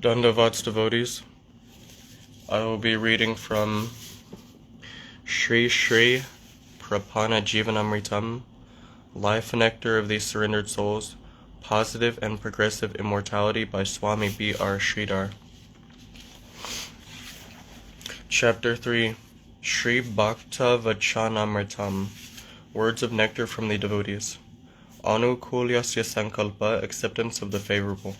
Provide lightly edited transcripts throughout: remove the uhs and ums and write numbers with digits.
Dandavats devotees. I will be reading from Sri Prapanna Jivanamrtam, Life and Nectar of these Surrendered Souls, Positive and Progressive Immortality by Swami B.R. Sridhar. Chapter 3, Sri Bhakta Vachanamritam, Words of Nectar from the Devotees. Anukulyasya Sankalpa, Acceptance of the Favourable.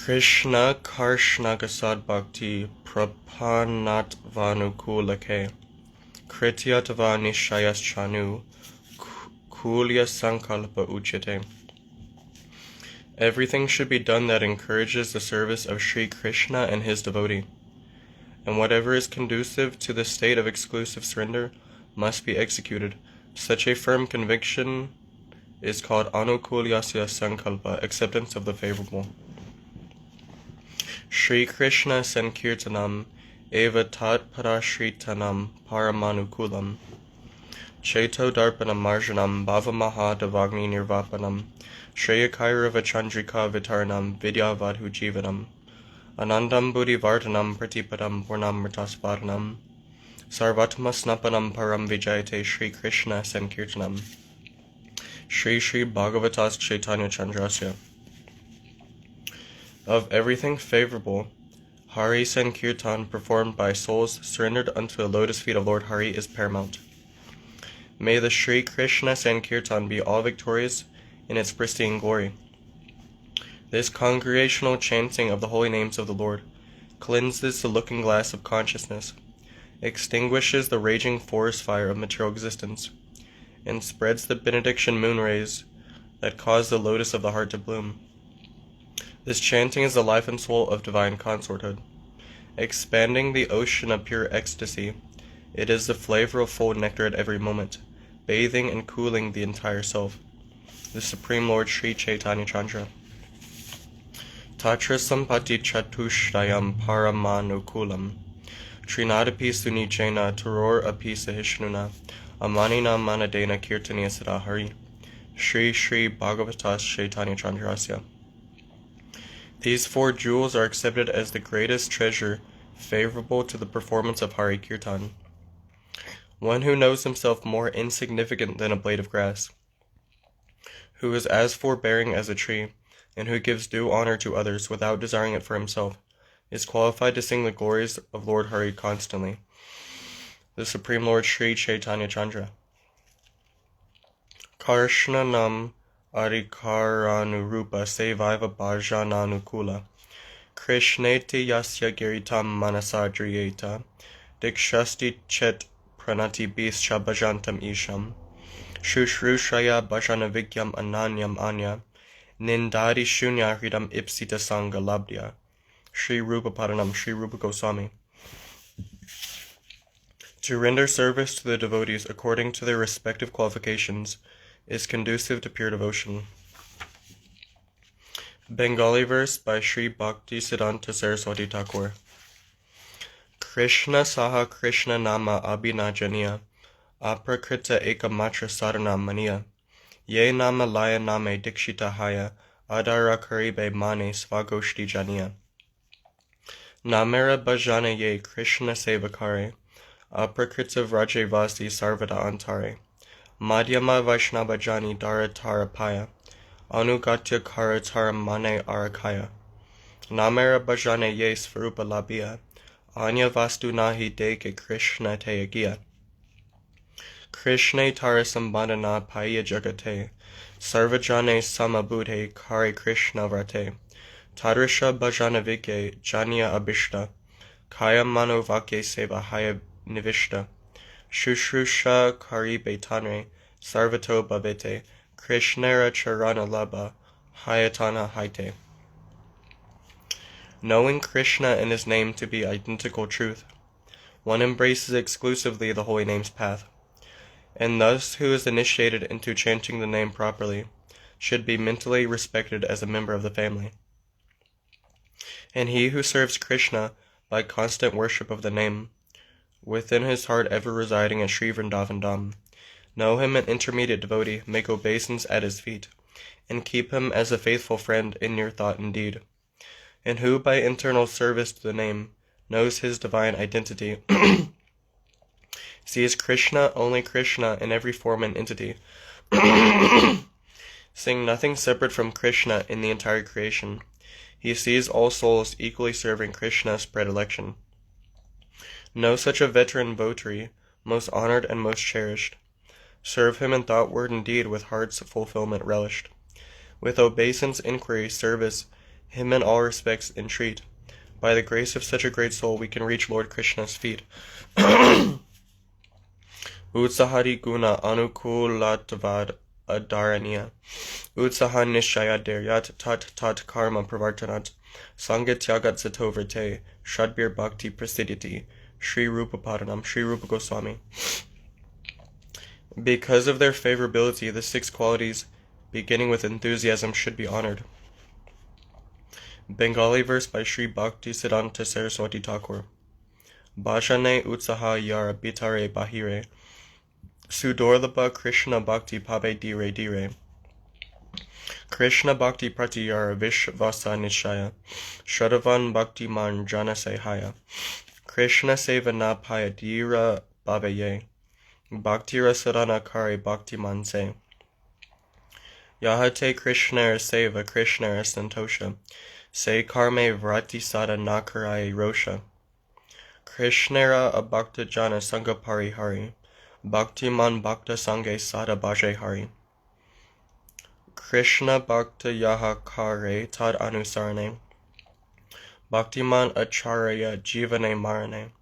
Krishna Karshnakasad Bhakti Prapannatvanukulake Krityatva Nishayaschanu Kulya Sankalpa Uchyate. Everything should be done that encourages the service of Sri Krishna and his devotee, and whatever is conducive to the state of exclusive surrender must be executed. Such a firm conviction is called Anukulyasya Sankalpa, acceptance of the favourable. Sri Krishna Sankirtanam Eva Tat Parashritanam Paramanukulam Cheto Darpanam Marjanam Bhavamaha Davagni Nirvapanam Shreyakairava Chandrika Vitaranam Vidyavadhu Jivanam Anandam Buddhivardhanam Pratipadam Purnam Mritasvadanam Sarvatma Snapanam Param Vijayate Sri Krishna Sankirtanam Sri Bhagavatas Chaitanya Chandrasya. Of everything favourable, Hari Sankirtan performed by souls surrendered unto the lotus feet of Lord Hari is paramount. May the Sri Krishna Sankirtan be all victorious in its pristine glory. This congregational chanting of the holy names of the Lord cleanses the looking glass of consciousness, extinguishes the raging forest fire of material existence, and spreads the benediction moon rays that cause the lotus of the heart to bloom. This chanting is the life and soul of divine consorthood. Expanding the ocean of pure ecstasy, it is the flavor of full nectar at every moment, bathing and cooling the entire self. The Supreme Lord Sri Chaitanya Chandra. Tatra Sampati Chatushrayam Paramanukulam Trinadapi Sunichena Turor Api Sahishnuna Amanina Manadena Kirtaniya Sadahari Sri Bhagavatas Chaitanya Chandrasya. These four jewels are accepted as the greatest treasure favorable to the performance of Hari Kirtan. One who knows himself more insignificant than a blade of grass, who is as forbearing as a tree, and who gives due honor to others without desiring it for himself, is qualified to sing the glories of Lord Hari constantly. The Supreme Lord Sri Chaitanya Chandra. Karshna Nam Adhikaranurupa Sevaiva Bhajananukula Krishneti Yasya Giritam Manasadriyeta Dikshasti Chet Pranati Bisha Bhajantam Isham Shushrushaya Bhajanavigyam Ananyam Anya Nindadi Shunya Hridam Ipsita Sangha Labdya. Sri Rupa Padanam, Sri Rupa Goswami. To render service to the devotees according to their respective qualifications is conducive to pure devotion. Bengali verse by Sri Bhakti Siddhanta Saraswati Thakur. Krishna Saha Krishna Nama Abhinajaniya Aprakrita Ekamatra Sadhana Maniya Ye Nama Laya Name Dikshita Haya Adara Karibe Mane Svagoshti Janiya Namera Bhajana Ye Krishna Sevakare Aprakrita Vrajevasi Sarvada Antare Madhyama Vaishnava Jani Dara Tarapaya Anugatya Kara Taramane Arakaya Namera Bhajane Ye Svarupa Labia Anya Vastu Nahi Deke Krishna Teyagiya Krishna Tarasambandana Paya Jagate Sarvajane Samabudhe Kare Krishna Vrate Tadrisha Bhajana Vike Janya Abhishta Kaya Mano Vake Seva Haya Nivishta Shushrusha Karibe Tanre Sarvato Bhavete Krishnera Charana Labha Hayatana Haite. Knowing Krishna and his name to be identical truth, one embraces exclusively the holy name's path, and thus who is initiated into chanting the name properly should be mentally respected as a member of the family. And he who serves Krishna by constant worship of the name, within his heart ever residing at Sri Vrindavan Dham, know him an intermediate devotee, make obeisance at his feet, and keep him as a faithful friend in your thought and deed, and who by internal service to the name knows his divine identity, sees Krishna, only Krishna, in every form and entity, seeing nothing separate from Krishna in the entire creation. He sees all souls equally serving Krishna's predilection. Know such a veteran votary, most honored and most cherished. Serve him in thought, word, and deed with heart's fulfillment relished. With obeisance, inquiry, service, him in all respects entreat. By the grace of such a great soul we can reach Lord Krishna's feet. Utsahari guna anukulatavad adaraniya. Utsaha nishaya deryat tat karma pravartanat. Sangatyagat satovrate. Shadbir bhakti prasiditi. Sri Rupa Padanam, Sri Rupa Goswami. Because of their favorability, the 6 qualities, beginning with enthusiasm, should be honored. Bengali verse by Sri Bhakti Siddhanta Saraswati Thakur. Bhashane utsaha yara bitare bahire. Sudorlabha Krishna Bhakti pabe dire dire. Krishna Bhakti pratiyara vishvasa nishaya. Shadavan Bhakti man janase haya. Krishna seva na paya dira babaye. Bhaktira sadhana kare bhakti man se. Yahate Krishnara seva Krishnara santosha. Se karme vrati sada nakarai rosha. Krishnara abhakta jana sangha pari hari. Bhakti man bhakta sanghe sada bhaje hari. Krishna bhakta yaha kare tad anusarane. Bhaktiman acharya jivane marane.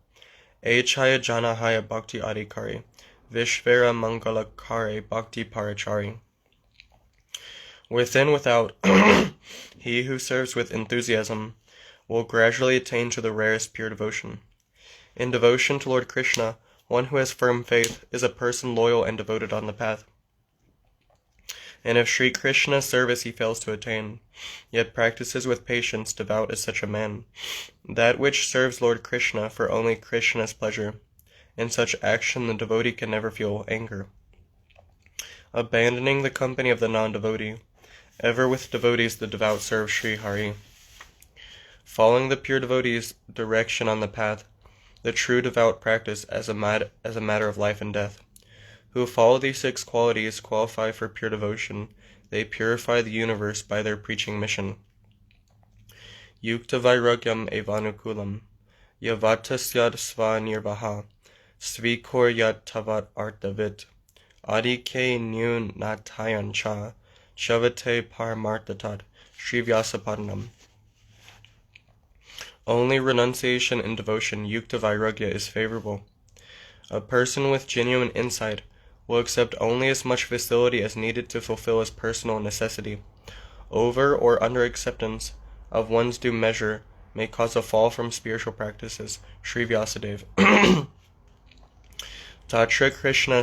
Echaya janahaya bhakti adhikari. Vishvara mangala kare bhakti parachari. Within, without, he who serves with enthusiasm will gradually attain to the rarest pure devotion. In devotion to Lord Krishna, one who has firm faith is a person loyal and devoted on the path. And if Sri Krishna's service he fails to attain, yet practices with patience, devout is such a man, that which serves Lord Krishna for only Krishna's pleasure. In such action the devotee can never feel anger. Abandoning the company of the non-devotee, ever with devotees the devout serve Sri Hari. Following the pure devotee's direction on the path, the true devout practice as a matter of life and death. Who follow these 6 qualities qualify for pure devotion. They purify the universe by their preaching mission. Yukta vairagyam evanukulam. Yavatasyad sva nirvaha. Svikoryat tavat artavit. Adike nyu natayan cha. Shavate paramartatat. Srivyasapadanam. Only renunciation and devotion, yukta vairagya, is favorable. A person with genuine insight will accept only as much facility as needed to fulfill his personal necessity. Over or under acceptance of one's due measure may cause a fall from spiritual practices. Sri Vyasadeva. Tatra Krishna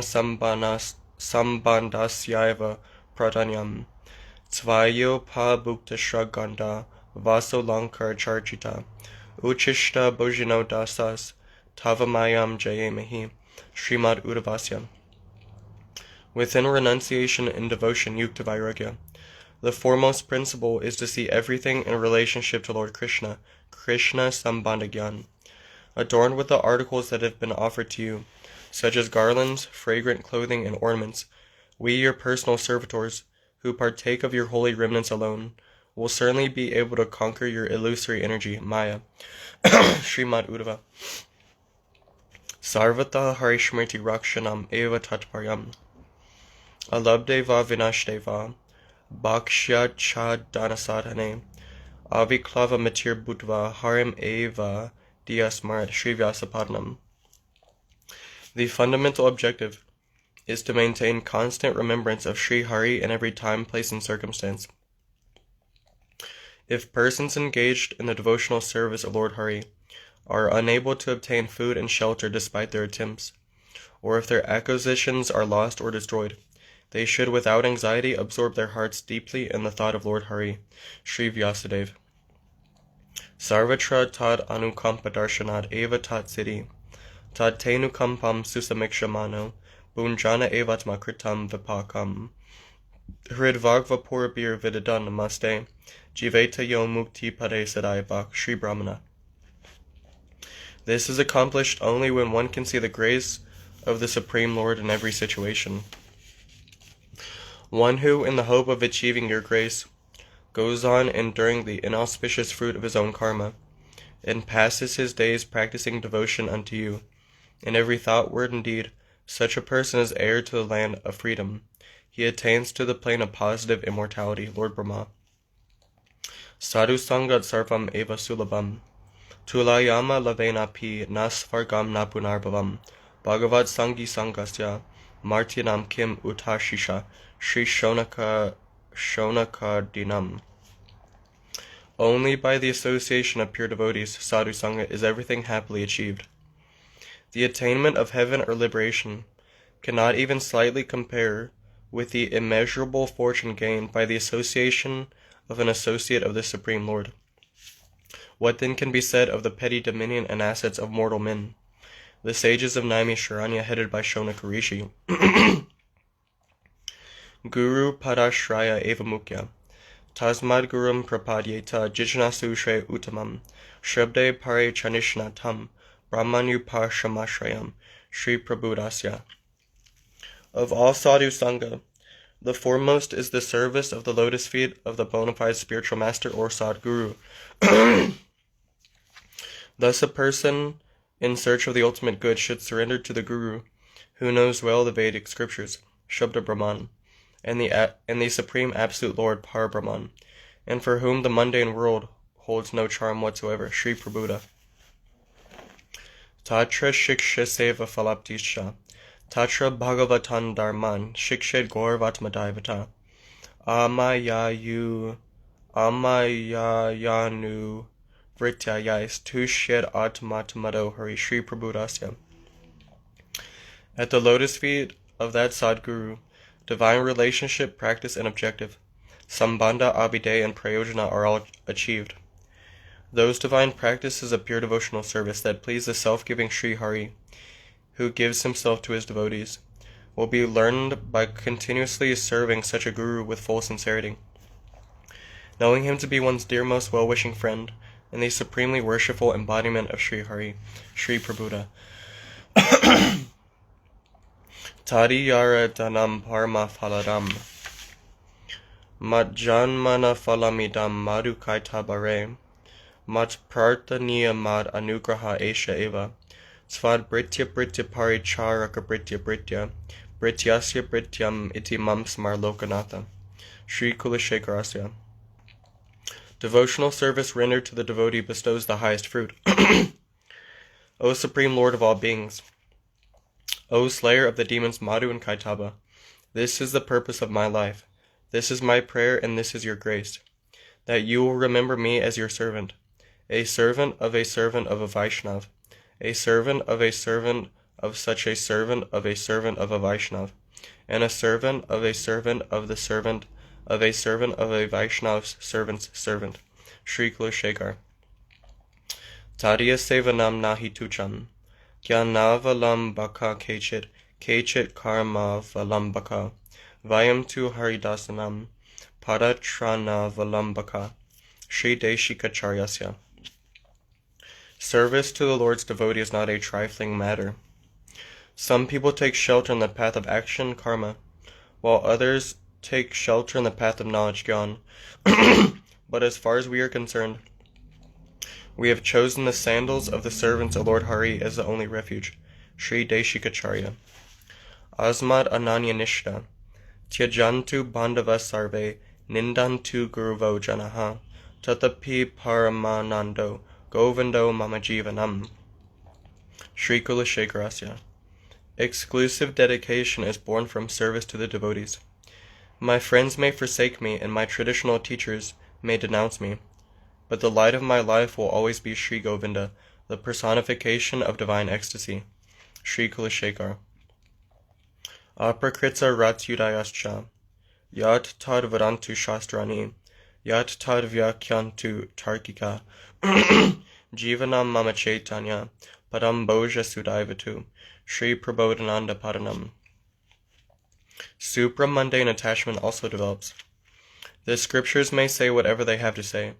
Sambandhasyaiva Pradanyam. Tvayo pa bhukta shraganda vasolankar charchita. Uchishta bojino dasas tavamayam jayemahi. Srimad Udavasyam. Within renunciation and devotion, yukta vairagya, the foremost principle is to see everything in relationship to Lord Krishna, Krishna Sambandhagyan, adorned with the articles that have been offered to you, such as garlands, fragrant clothing, and ornaments. We, your personal servitors, who partake of your holy remnants alone, will certainly be able to conquer your illusory energy, Maya. Srimad Uddhava. Sarvata Harishmriti Rakshanam Eva Tatparyam. Alabdeva Vinashdeva. Bhakshya Chadanasadhane. Aviklava Matir Bhutva Harim Eva Diyasmarat Srivyasapadanam. The fundamental objective is to maintain constant remembrance of Sri Hari in every time, place, and circumstance. If persons engaged in the devotional service of Lord Hari are unable to obtain food and shelter despite their attempts, or if their acquisitions are lost or destroyed, they should without anxiety absorb their hearts deeply in the thought of Lord Hari. Sri Vyasadeva. Sarvatra tad anukampa eva tat siddhi. Tad tenukampam susamikshamano. Bunjana evatma kritam vipakam. Hridvagva Purabir Vidadan Namaste, Jiveta Yo Mukti Pade Sadai Bak Sri Brahmana. This is accomplished only when one can see the grace of the Supreme Lord in every situation. One who, in the hope of achieving your grace, goes on enduring the inauspicious fruit of his own karma, and passes his days practicing devotion unto you, in every thought, word, and deed, such a person is heir to the land of freedom. He attains to the plane of positive immortality, Lord Brahma. Sadhu Sangat Sarvam Eva Sulabham, Tulayama Lavena Pi Nasvargam Napunarbhavam, Bhagavad Sangi Sangasya, Martinam Kim Utashisha, Sri Shonaka Dinam. Only by the association of pure devotees, Sadhu Sangha, is everything happily achieved. The attainment of heaven or liberation cannot even slightly compare with the immeasurable fortune gained by the association of an associate of the Supreme Lord. What then can be said of the petty dominion and assets of mortal men? The sages of Naimisharanya, headed by Shonaka Rishi, Guru Padashraya Eva Mukhya, Tasmad Gurum Prapadyeta Jijnasu Shre Uttamam, Shrabde Pare Chanishnatam, Brahmanyupa Shamashrayam, Sri Prabhudasya. Of all sadhu sangha, the foremost is the service of the lotus feet of the bona fide spiritual master or Sadguru. Thus a person in search of the ultimate good should surrender to the Guru, who knows well the Vedic scriptures, Shabda Brahman, and the Supreme Absolute Lord, Par Brahman, and for whom the mundane world holds no charm whatsoever, Sri Prabhuda. Tatra Shiksha Seva Falaptisha, Tatra Bhagavatan Dharman, Shikshed Gauravatmadivata, Amayayanu Vrityayais Tushed Atmatmado Hari Sri Prabhudasya. At the lotus feet of that Sadguru, divine relationship, practice, and objective, Sambandha, Abhidaya, and Prayojana are all achieved. Those divine practices of pure devotional service that please the self-giving Sri Hari, who gives himself to his devotees, will be learned by continuously serving such a Guru with full sincerity. Knowing him to be one's dearmost well-wishing friend, and the supremely worshipful embodiment of Sri Hari, Sri Prabhuda. Tadiyara Danam Parma Phaladam, Matjanmana Phalamidam Madhu Kaita Bare, Mat Prarthaniya Mad Anugraha Esha Eva, Svad Britya Paricharaka Britya, Brityasya Brityam Iti Mam Smar Lokanatha, Sri Kulashekharasya. Devotional service rendered to the devotee bestows the highest fruit. O Supreme Lord of all beings, O Slayer of the demons Madhu and Kaitaba, this is the purpose of my life, this is my prayer, and this is your grace, that you will remember me as your servant, a servant of a Vaishnav, a servant of a servant of such a servant of a servant of a Vaishnav, and a servant of a servant of the servant of a servant of a Vaishnav's servant's servant. Sri Kulashekar. Tadiya Sevanam Nahi Tucham, Gyanavalam Baka Kechit Karma Valambaka, Vayam Tu Haridasanam, Padatrana Valambaka, Sri Deshikacharyasya. Service to the Lord's devotee is not a trifling matter. Some people take shelter in the path of action, karma, while others take shelter in the path of knowledge, gyan. But as far as we are concerned, we have chosen the sandals of the servants of Lord Hari as the only refuge. Sri Deshikacharya. Asmad Ananya Nishta, Tyajantu Bandava Sarve, Nindantu Guruvo Janaha, Tatapi Paramanando, Govindo Mama Jivanam. Sri Kulashekharasya. Exclusive dedication is born from service to the devotees. My friends may forsake me, and my traditional teachers may denounce me, but the light of my life will always be Sri Govinda, the personification of divine ecstasy. Sri Kulashekar. Aprakritsa Ratyudayascha, Yat Tad Vadantu Shastrani, Yat Tad Vyakyantu Tarkika, Jivanam Mama Chaitanya, Padam Boja Sudaivatu, Sri Prabodhananda Padanam. Supramundane attachment also develops. The scriptures may say whatever they have to say,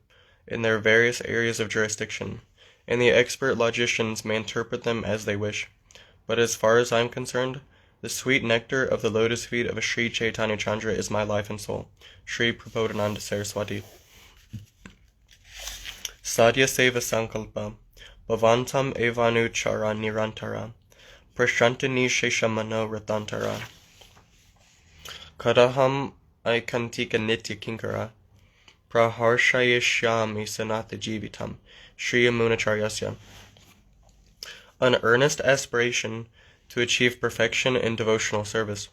in their various areas of jurisdiction, and the expert logicians may interpret them as they wish. But as far as I am concerned, the sweet nectar of the lotus feet of Sri Chaitanya Chandra is my life and soul. Sri Prapanna Saraswati. Sadhya Seva Sankalpa Bhavantam Evanu Chara Nirantara Prashantani Sheshamano Ratantara Kadaham Aikantika Nitya Kinkara Praharshayishyami Sanatha Jivitam Sri Amunacharyasya. An earnest aspiration to achieve perfection in devotional service.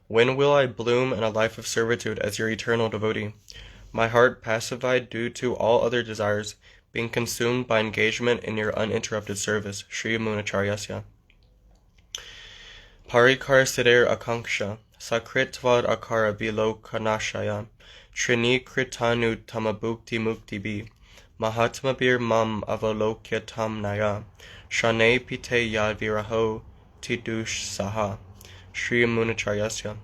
When will I bloom in a life of servitude as your eternal devotee, my heart pacified due to all other desires, being consumed by engagement in your uninterrupted service, Sri Amunacharyasya. Parikar Siddhir Akanksha, Sakritvad Akara Vilokanashaya, Trini Kritanu Tamabukti Mukti Bi, Mahatmabir Mam Avalokya Tam Naya, Shane Pite Yad Viraho Tidush Saha, Sri Amunacharyasya.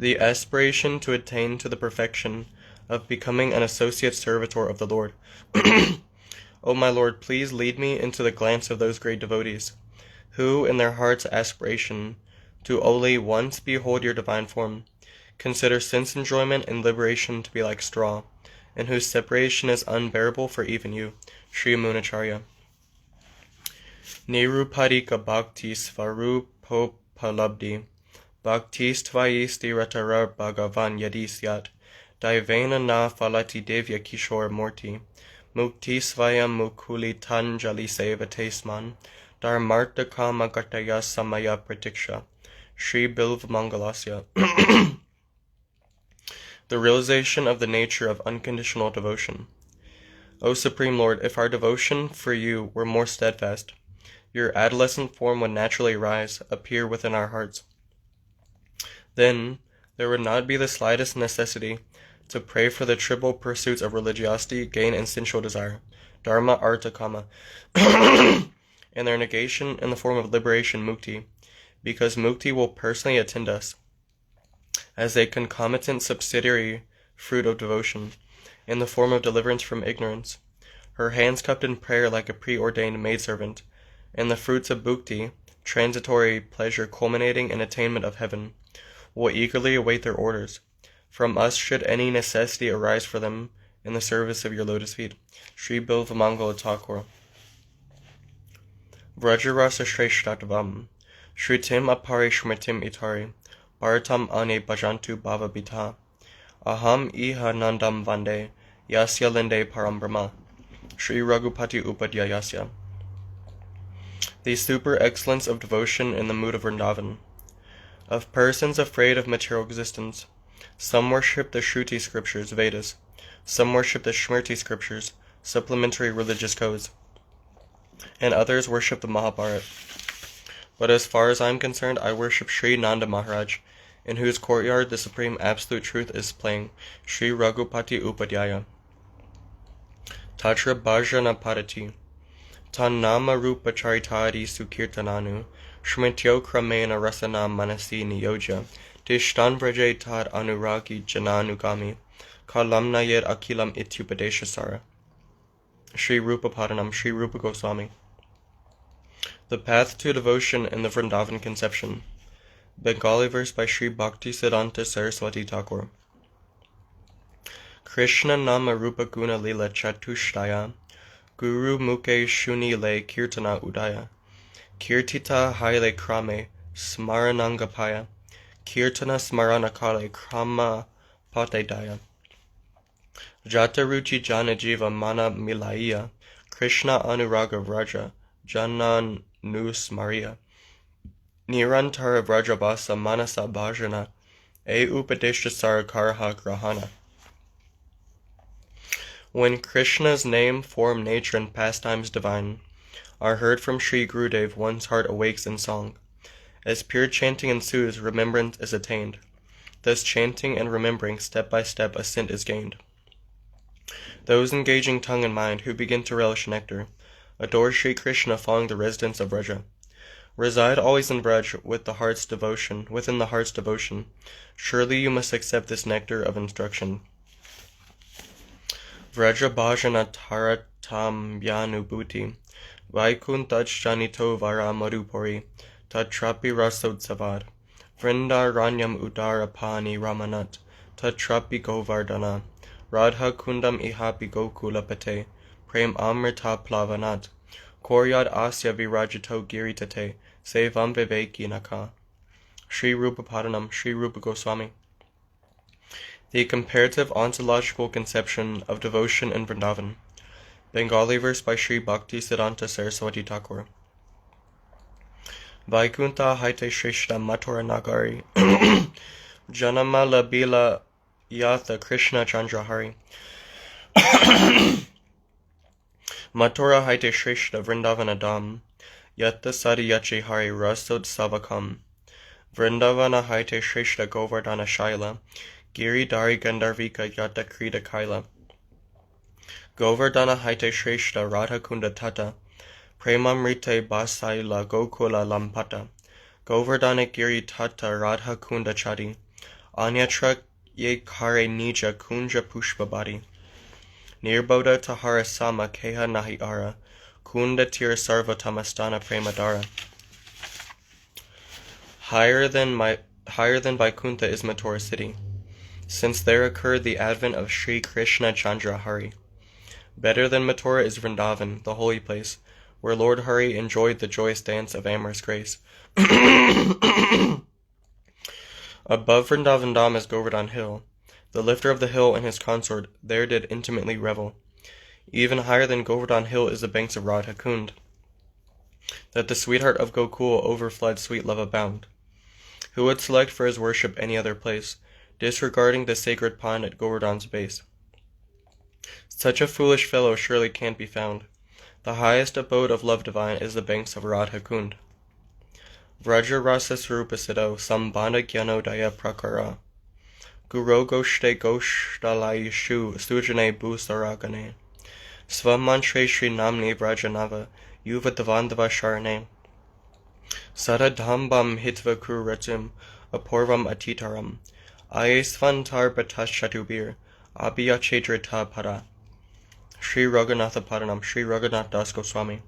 The aspiration to attain to the perfection of becoming an associate servitor of the Lord. O my Lord, please lead me into the glance of those great devotees, who, in their heart's aspiration to only once behold your divine form, consider sense enjoyment and liberation to be like straw, and whose separation is unbearable for even you, Sri Amunacharya. Nirupadika Bhakti Svarupopalabdi Bhaktistvaisti Ratarar Bhagavan Yadisyat Daivena na Falati Devya Kishore Morti Mukti Svayam Mukuli Tanjali Sevatesman Dharmarta Kama Gataya Samaya Pratiksha Sri Bilv Mangalasya. The realization of the nature of unconditional devotion. O Supreme Lord, if our devotion for you were more steadfast, your adolescent form would naturally rise, appear within our hearts. Then there would not be the slightest necessity to pray for the triple pursuits of religiosity, gain, and sensual desire, dharma, artha, kama, and their negation in the form of liberation, mukti, because mukti will personally attend us, as a concomitant subsidiary fruit of devotion, in the form of deliverance from ignorance, her hands cupped in prayer like a preordained maidservant, and the fruits of bhukti, transitory pleasure culminating in attainment of heaven, will eagerly await their orders from us should any necessity arise for them in the service of your lotus feet. Sri Bilvamangala Thakur. Vrajarasa Shreshtatvam Shritim Apari Shritim Itari Bharatam Ane Bhajantu Bhava Bita Aham Iha Nandam Vande Yasya Linde Param Brahma. Sri Raghupati Upadhyayasya. The super excellence of devotion in the mood of Vrindavan. Of persons afraid of material existence, some worship the Shruti scriptures, Vedas, some worship the Smriti scriptures, supplementary religious codes, and others worship the Mahabharata. But as far as I am concerned, I worship Sri Nanda Maharaj, in whose courtyard the supreme absolute truth is playing, Sri Raghupati Upadhyaya. Tatra Bhajana Padati Tan Nama Rupa Charitadi Sukirtananu Shmityo Kramena Rasana Manasi Niyoja Tishtan Vraje Tad Anuragi Jananugami Kalamna Yed Akilam Ityupadeshasara. Sri Rupa Padanam, Sri Rupa Goswami. The Path to Devotion in the Vrindavan Conception. Bengali verse by Sri Bhakti Siddhanta Saraswati Thakur. Krishna Nama Rupa Guna Lila Chatushtaya Guru Mukhe Shuni Le Kirtana Udaya Kirtita Haile Krame Smaranangapaya Kirtana Smaranakale Krama Patedaya Jata Ruchi Jana Jiva Mana Milaiya Krishna Anuraga Vraja Janan Nus Maria Nirantara Vrajabasa Manasa Bhajana E Upadeshasara Karha Grahana. When Krishna's name, form, nature, and pastimes divine are heard from Sri Gurudev, one's heart awakes in song. As pure chanting ensues, remembrance is attained. Thus chanting and remembering, step by step, ascent is gained. Those engaging tongue and mind who begin to relish nectar, adore Sri Krishna following the residence of Vraja. Reside always in Vraj within the heart's devotion. Surely you must accept this nectar of instruction. Vraja bhajana taratam yanubhuti, vaikuntaj janito vara madhupuri, tatrapi rasodsavad, vrindaranyam udarapani ramanat, tatrapi govardhana, radha kundam ihapi gokulapate, prem amrita plavanat, koryad asya virajito giritate, sevam viveki naka. Sri Rupa Padanam, Sri Rupa Goswami. The comparative ontological conception of devotion in Vrindavan. Bengali verse by Sri Bhakti Siddhanta Saraswati Thakur. Vaikunta haite shrishta mathura nagari, janama labila yatha Krishna Chandrahari. Mathura haite shrishta Vrindavana dam, yatta sadiyachi hari rasod savakam. Vrindavana haite shrishta govardhana shaila, Giri Dari Gandarvika Yata Krita Kaila. Govardhana Haite Shreshta Radha Kunda Tata. Premamrite Basaila Gokula Lampata. Govardhana Giri Tata Radha Kunda Chadi. Anyatra Ye Kare Nija Kunja Pushpabadi. Nirbodha Tahara Sama Keha Nahi Ara. Kunda Tir Sarva Tamastana Premadara. Higher than Vaikunta is Mathura city, since there occurred the advent of Sri Krishna Chandra Hari. Better than Mathura is Vrindavan, the holy place, where Lord Hari enjoyed the joyous dance of amorous grace. Above Vrindavan Dham is Govardhan Hill. The lifter of the hill and his consort there did intimately revel. Even higher than Govardhan Hill is the banks of Radha Kund, that the sweetheart of Gokul overflowed sweet love abound. Who would select for his worship any other place, disregarding the sacred pond at Govardhan's base? Such a foolish fellow surely can't be found. The highest abode of love divine is the banks of Radha Kund. Vraja rasa swarupa siddho sambandha gyanodaya prakara. Guru goshte goshtalayishu sujane bhusaragane. Svamantre shri namni vrajanava yuva devandava sharane. Sadadhambam hitva kurratim apurvam atitaram. Ayesvantar Batashchatubir, Abhiyachedrita Pada. Sri Raghunatha Padanam, Sri Raghunath Das Goswami.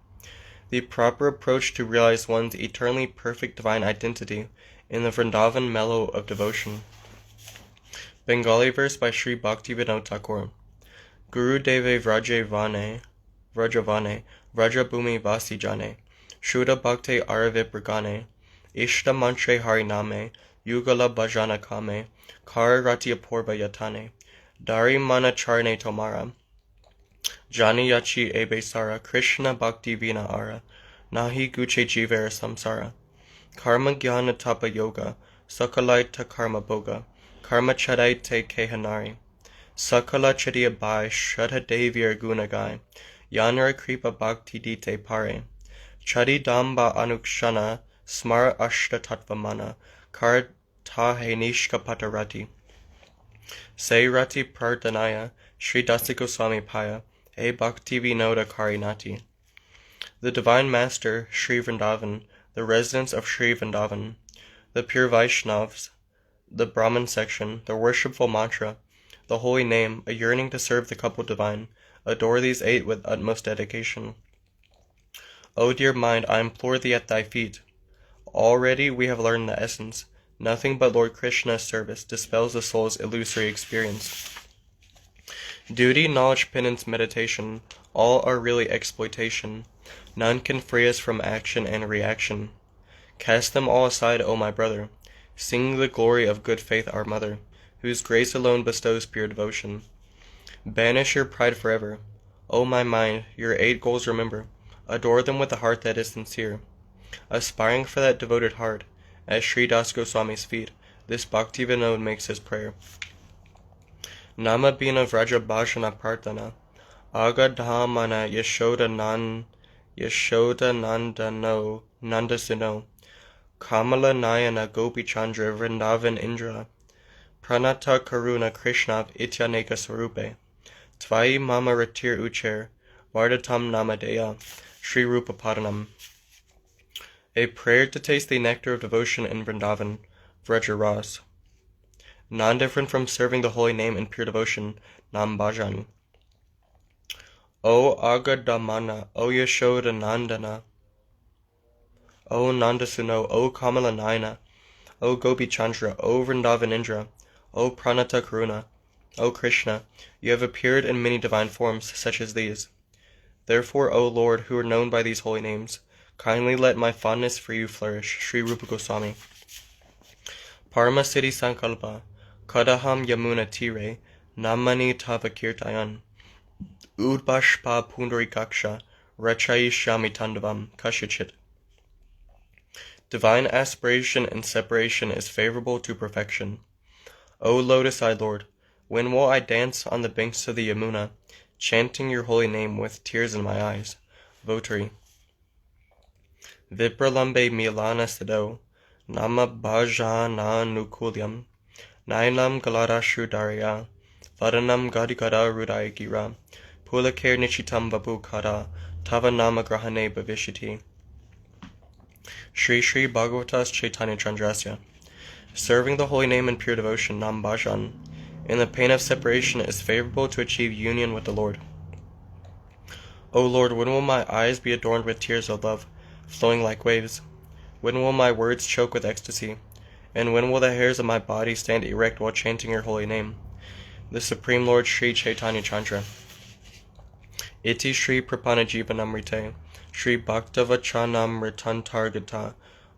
The proper approach to realize one's eternally perfect divine identity in the Vrindavan mellow of devotion. Bengali verse by Sri Bhaktivinoda Thakur. Guru Deve Vrajavane, Vrajabhumi Vasijane, Shuddha Bhakte Aravip Brigane, Ishta Mantre Hariname, Yugala Bhajana Kame, Kara Rati Apurva Yatane, Dari Mana Charne Tomara, Jani Yachi Ebe Sara, Krishna Bhakti Vina Ara, Nahi Guche Jivera Samsara, Karma Jnana Tapa Yoga, Sakalaita Karma Boga, Karma Chadai Te Kehanari, Sakala Chadiya Bai, Shradha Devir Gunagai, Yanara Kripa Bhakti Dite Pare, Chadi Damba Anukshana, Smara Ashta Tatvamana, Kar Tahe Nishka Patarati. Say Rati Pardhanaya, Sri Dasi Goswami Paya, E Bhakti Vinoda Karinati. The Divine Master, Sri Vrindavan, the residence of Sri Vrindavan, the pure Vaishnavas, the Brahmin section, the worshipful mantra, the holy name, a yearning to serve the couple divine, adore these eight with utmost dedication. O dear mind, I implore thee at thy feet. Already we have learned the essence. Nothing but Lord Krishna's service dispels the soul's illusory experience. Duty, knowledge, penance, meditation, all are really exploitation. None can free us from action and reaction. Cast them all aside, O my brother. Sing the glory of good faith, our mother, whose grace alone bestows pure devotion. Banish your pride forever. O my mind, your 8 goals remember. Adore them with a heart that is sincere. Aspiring for that devoted heart, at Sri Das Goswami's feet, this Bhakti Vinod makes his prayer. Nama Bina Vraja Bhajana Partana, Agadhamana Yashoda Nandano, Nandasino, Kamala Nayana Gopi Chandra Vrindavan Indra, Pranata Karuna Krishna Ityaneka Swarupe, Tvai Mama Ratir Ucher, Vardatam Namadeya, Sri Rupa Padanam. A prayer to taste the nectar of devotion in Vrindavan, Vraja Ras. Non-different from serving the holy name in pure devotion, Nam Bhajan. O Agadamana, O Yashoda Nandana, O Nandasuno, O Kamala Nayana, O Gopi Chandra, O Vrindavan Indra, O Pranata Karuna, O Krishna, you have appeared in many divine forms, such as these. Therefore, O Lord, who are known by these holy names, kindly let my fondness for you flourish. Sri Rupa Goswami. Parma Siddhi Sankalpa, Kadaham Yamuna Tire, Namani Tava Kirtayan, Udbashpa Pundarikaksha, Rachayishyami Tandavam, Kashachit. Divine aspiration and separation is favorable to perfection. O lotus-eyed Lord, when will I dance on the banks of the Yamuna, chanting your holy name with tears in my eyes? Votary. Vipralambe Milana Siddho, Nama Bhajana Nukulyam, Nainam Galadashu Darya, Vadanam Gadikada Rudai Gira, Pulakir Nichitam Babu Kada, Tava Nama Grahane Bhavishiti. Sri Sri Bhagavatas Chaitanya Chandrasya. Serving the holy name in pure devotion, Nam Bhajan, in the pain of separation is favorable to achieve union with the Lord. O Lord, when will my eyes be adorned with tears of love, flowing like waves? When will my words choke with ecstasy? And when will the hairs of my body stand erect while chanting your holy name? The Supreme Lord Sri Chaitanya Chandra. Iti Sri Prapanna Jivanamrtam, Sri Bhaktavachanamritam Targata,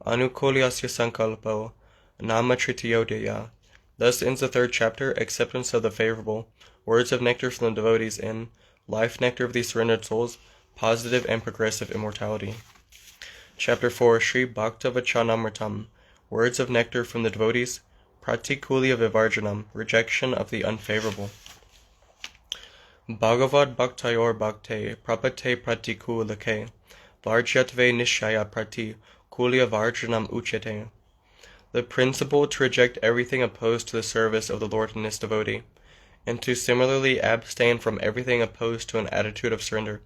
Anukulyasya Sankalpo, Nama Tritiyodaya. Thus ends the third chapter, Acceptance of the Favourable, Words of Nectar from the Devotees in Life Nectar of the Surrendered Souls, Positive and Progressive Immortality. Chapter 4, Sri Bhaktavachanamritam, Words of Nectar from the Devotees, Pratikulya Vivarjanam, Rejection of the Unfavourable. Bhagavad Bhaktayor Bhakte, Prapate Pratikulake, Varjyatve Nishaya Prati, Kulya Varjanam Uchete. The principle to reject everything opposed to the service of the Lord and his devotee, and to similarly abstain from everything opposed to an attitude of surrender,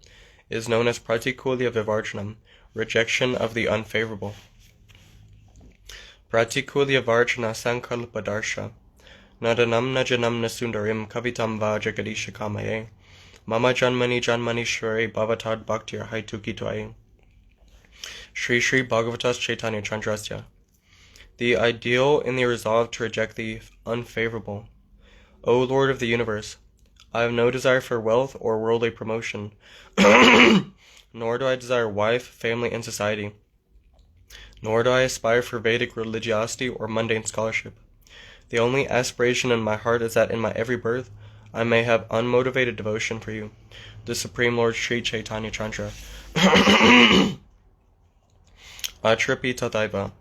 is known as Pratikulya Vivarjanam, rejection of the unfavorable. Pratikulya Varjana Sankalpa Darsha, Nadanam Najanam Nasundarim Kavitam Va Jagadisha Kamaye, Mama Janmani Janmani Shware Bhavatad Bhaktir Haitukitwaye. Sri Sri Bhagavatas Chaitanya Chandrasya. The ideal in the resolve to reject the unfavorable. O Lord of the universe, I have no desire for wealth or worldly promotion, nor do I desire wife, family, and society, nor do I aspire for Vedic religiosity or mundane scholarship. The only aspiration in my heart is that in my every birth I may have unmotivated devotion for you, the Supreme Lord Sri Chaitanya Chandra. Atrapi Tadaiva,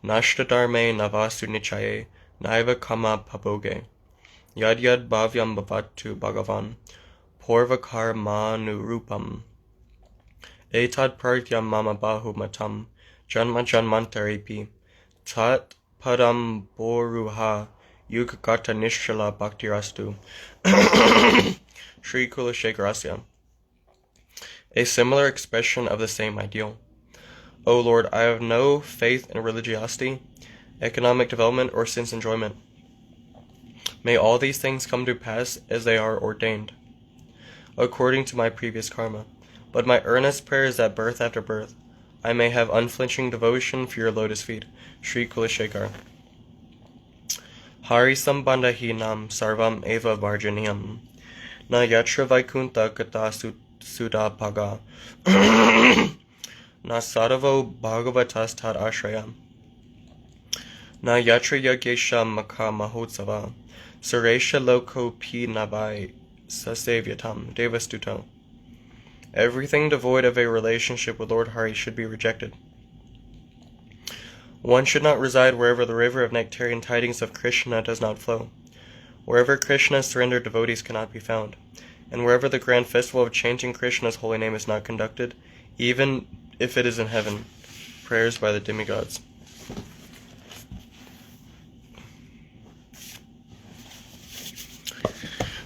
Nashtadarme Navasu Nichaye, Naiva Kama Paboge, Yad Yad Bhavyam Bhavatu Bhagavan, Porvakarmanu Rupam, Etad Pratyam Mama Bahu Matam, Janma Janmantaripi, Tat Padam Boruha, Yukagata Nishala Bhaktirastu. Sri Kulashekarasya. A similar expression of the same ideal. O Lord, I have no faith in religiosity, economic development, or sense enjoyment. May all these things come to pass as they are ordained, according to my previous karma. But my earnest prayer is that birth after birth, I may have unflinching devotion for your lotus feet. Sri Kulashekar. Hari Sambandha Nam Sarvam Eva Varjaniyam, Na Yatra Vaikunta Kata Sudapaga, Na Sadavo Bhagavatas Tad Ashrayam, Na Yatra Yagesha Maka Mahotsava, Suresha Loko P Navai Sasevyatam Devastuto. Everything devoid of a relationship with Lord Hari should be rejected. One should not reside wherever the river of nectarian tidings of Krishna does not flow, wherever Krishna's surrendered devotees cannot be found, and wherever the grand festival of chanting Krishna's holy name is not conducted, even if it is in heaven. Prayers by the demigods.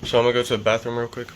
So I'm going to go to the bathroom real quick.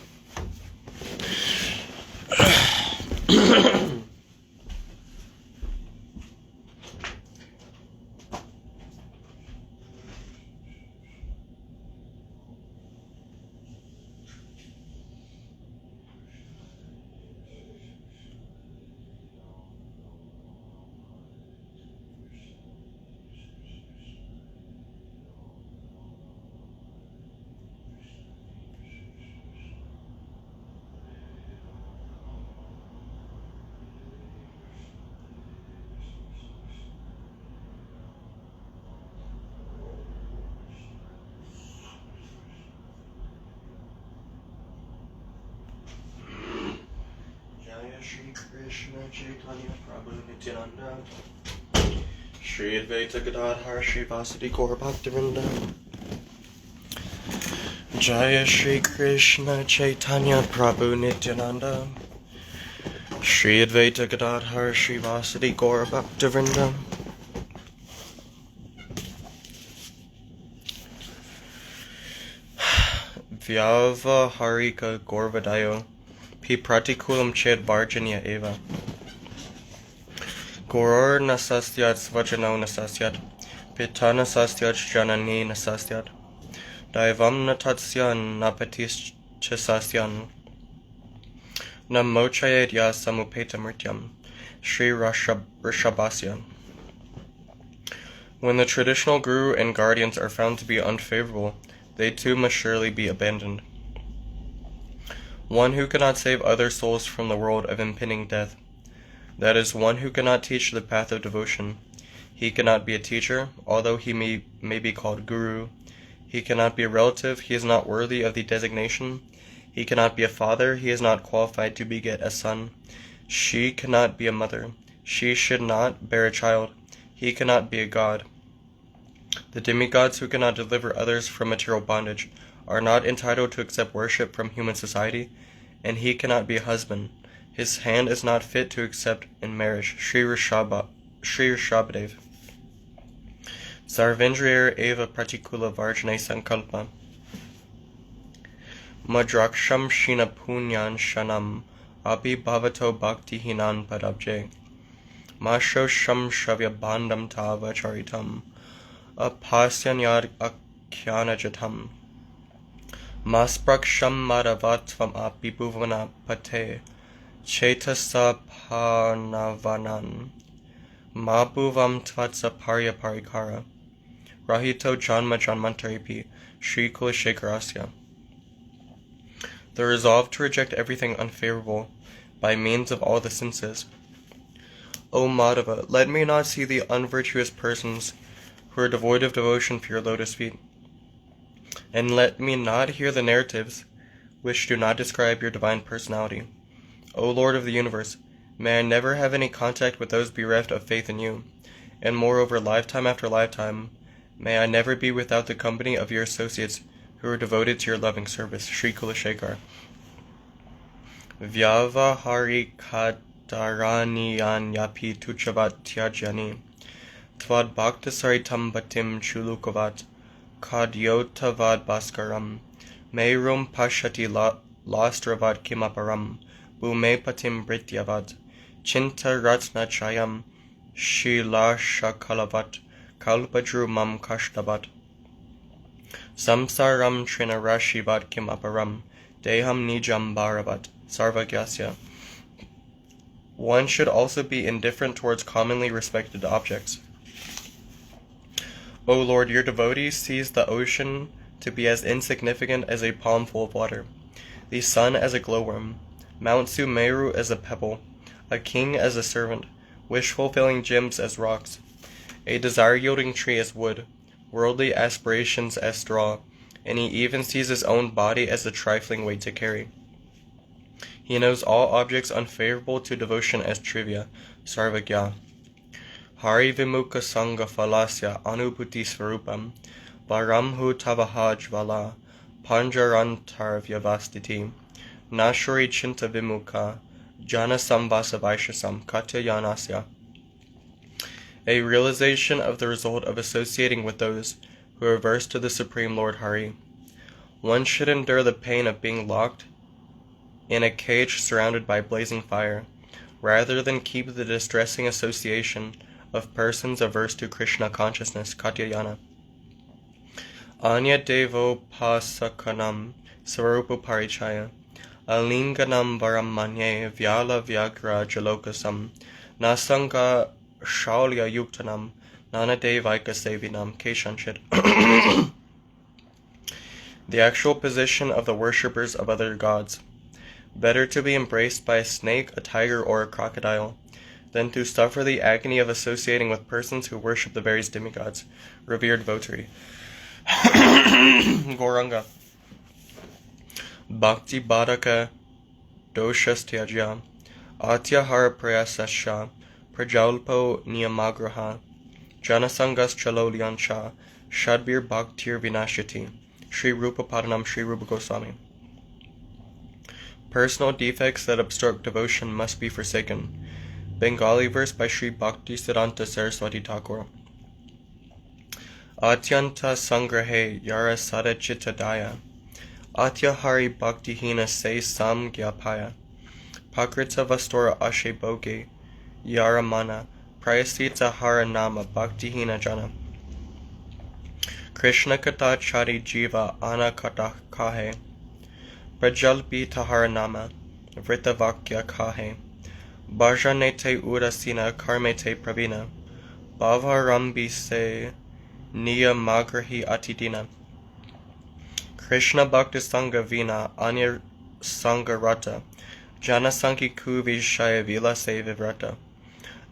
Shri Krishna Chaitanya Prabhu Nityananda Shri Advaita Gadadhar Shri Vasadi Gaur Bhaktivinoda Jaya Shri Krishna Chaitanya Prabhu Nityananda Shri Advaita Gadadhar Shri Vasadi Gaur Bhaktivinoda Vyavaharika Gorvadayo Pi Pratikulam Ched Varjanya Eva Goror Nasastyat Svajano Nasastyat Pita Nasastyat Janani Nasastyat Daivam Natatsyan Napatis Chasasyan Namochayed Ya Samupeta Mrityam Sri Rishabhasya. When the traditional guru and guardians are found to be unfavorable, they too must surely be abandoned. One who cannot save other souls from the world of impending death, that is, one who cannot teach the path of devotion. He cannot be a teacher, although he may be called guru. He cannot be a relative, he is not worthy of the designation. He cannot be a father, he is not qualified to beget a son. She cannot be a mother, she should not bear a child. He cannot be a god. The demigods who cannot deliver others from material bondage are not entitled to accept worship from human society, and he cannot be a husband. His hand is not fit to accept in marriage. Sri Rishabhadev. Sarvendriyer eva pratikula varjane sankalpa. Madraksham shina punyan shanam api bhavato bhakti hinan padabje. Masho sham shavya bandam tava charitam. Apasyanyad akhyanajatam. Maspraksham madhavatvam api bhuvana pate. Chetasa panavanan. Mabhuvam tvatsa parya parikara. Rahito janma janmantaripi. Shri Kulashekarasya. The resolve to reject everything unfavorable by means of all the senses. O Madhava, let me not see the unvirtuous persons who are devoid of devotion for your lotus feet, and let me not hear the narratives which do not describe your divine personality. O Lord of the universe, may I never have any contact with those bereft of faith in you, and moreover, lifetime after lifetime, may I never be without the company of your associates who are devoted to your loving service. Sri Kulashekar. Vyavahari kadaraniyan yapi tuchavat tyajani. Tvad bhaktasaritam batim chulukavat. Kadyotavad baskaram. Merum pashati lastravad kimaparam. Bhume patim brityavad. Chinta ratna chayam. Shilasha kalavat. Kalpadru mam kashtavat. Samsaram trinarashivat kimaparam. Deham nijam bharavat. Sarvagyasya. One should also be indifferent towards commonly respected objects. O Lord, your devotee sees the ocean to be as insignificant as a palmful of water, the sun as a glowworm, Mount Sumeru as a pebble, a king as a servant, wish-fulfilling gems as rocks, a desire-yielding tree as wood, worldly aspirations as straw, and he even sees his own body as a trifling weight to carry. He knows all objects unfavorable to devotion as trivia, sarvagya. Hari vimukha sangha falasya anubhuti svarupam, varamhu tavahaj vala, panjarantarvyavastiti, nashuri chinta vimukha, jana samvasa vaishasam katyayanasya. A realization of the result of associating with those who are averse to the Supreme Lord Hari. One should endure the pain of being locked in a cage surrounded by blazing fire, rather than keep the distressing association of persons averse to Krishna consciousness, Katyayana. Anya devo pasakanam svarupa parichaya, alinganam varamanye vyala vyagra jalokasam, nasanga shaulya yuktanam, nanadevaika sevinam keshanchit. The actual position of the worshippers of other gods. Better to be embraced by a snake, a tiger, or a crocodile, than to suffer the agony of associating with persons who worship the various demigods. Revered votary. Gauranga. Bhakti Badaka Doshas Tyajya Atyahara prayasasya prajalpo niyamagraha janasangas chalolyansha shadbir bhaktir vinashati. Sri Rupa Padanam, Sri Rupa Goswami. Personal defects that obstruct devotion must be forsaken. Bengali verse by Sri Bhakti Siddhanta Saraswati Thakur. Atyanta sangrahe yara sada chittadaya Atyahari bhaktihina se sam gyapaya Pakrita vastora ashe boge yara mana Prayasita hara nama bhaktihina jana. Krishna kata chari jiva ana kata kahe Prajalpi tahara nama vrita vakya kahe Bhajanete udasina karmete pravina Bhavarambi se Niya magrahi atidina. Krishna bhakti sangha vina anya sangha rata Jana sanki kuvi shaya vila se vivrata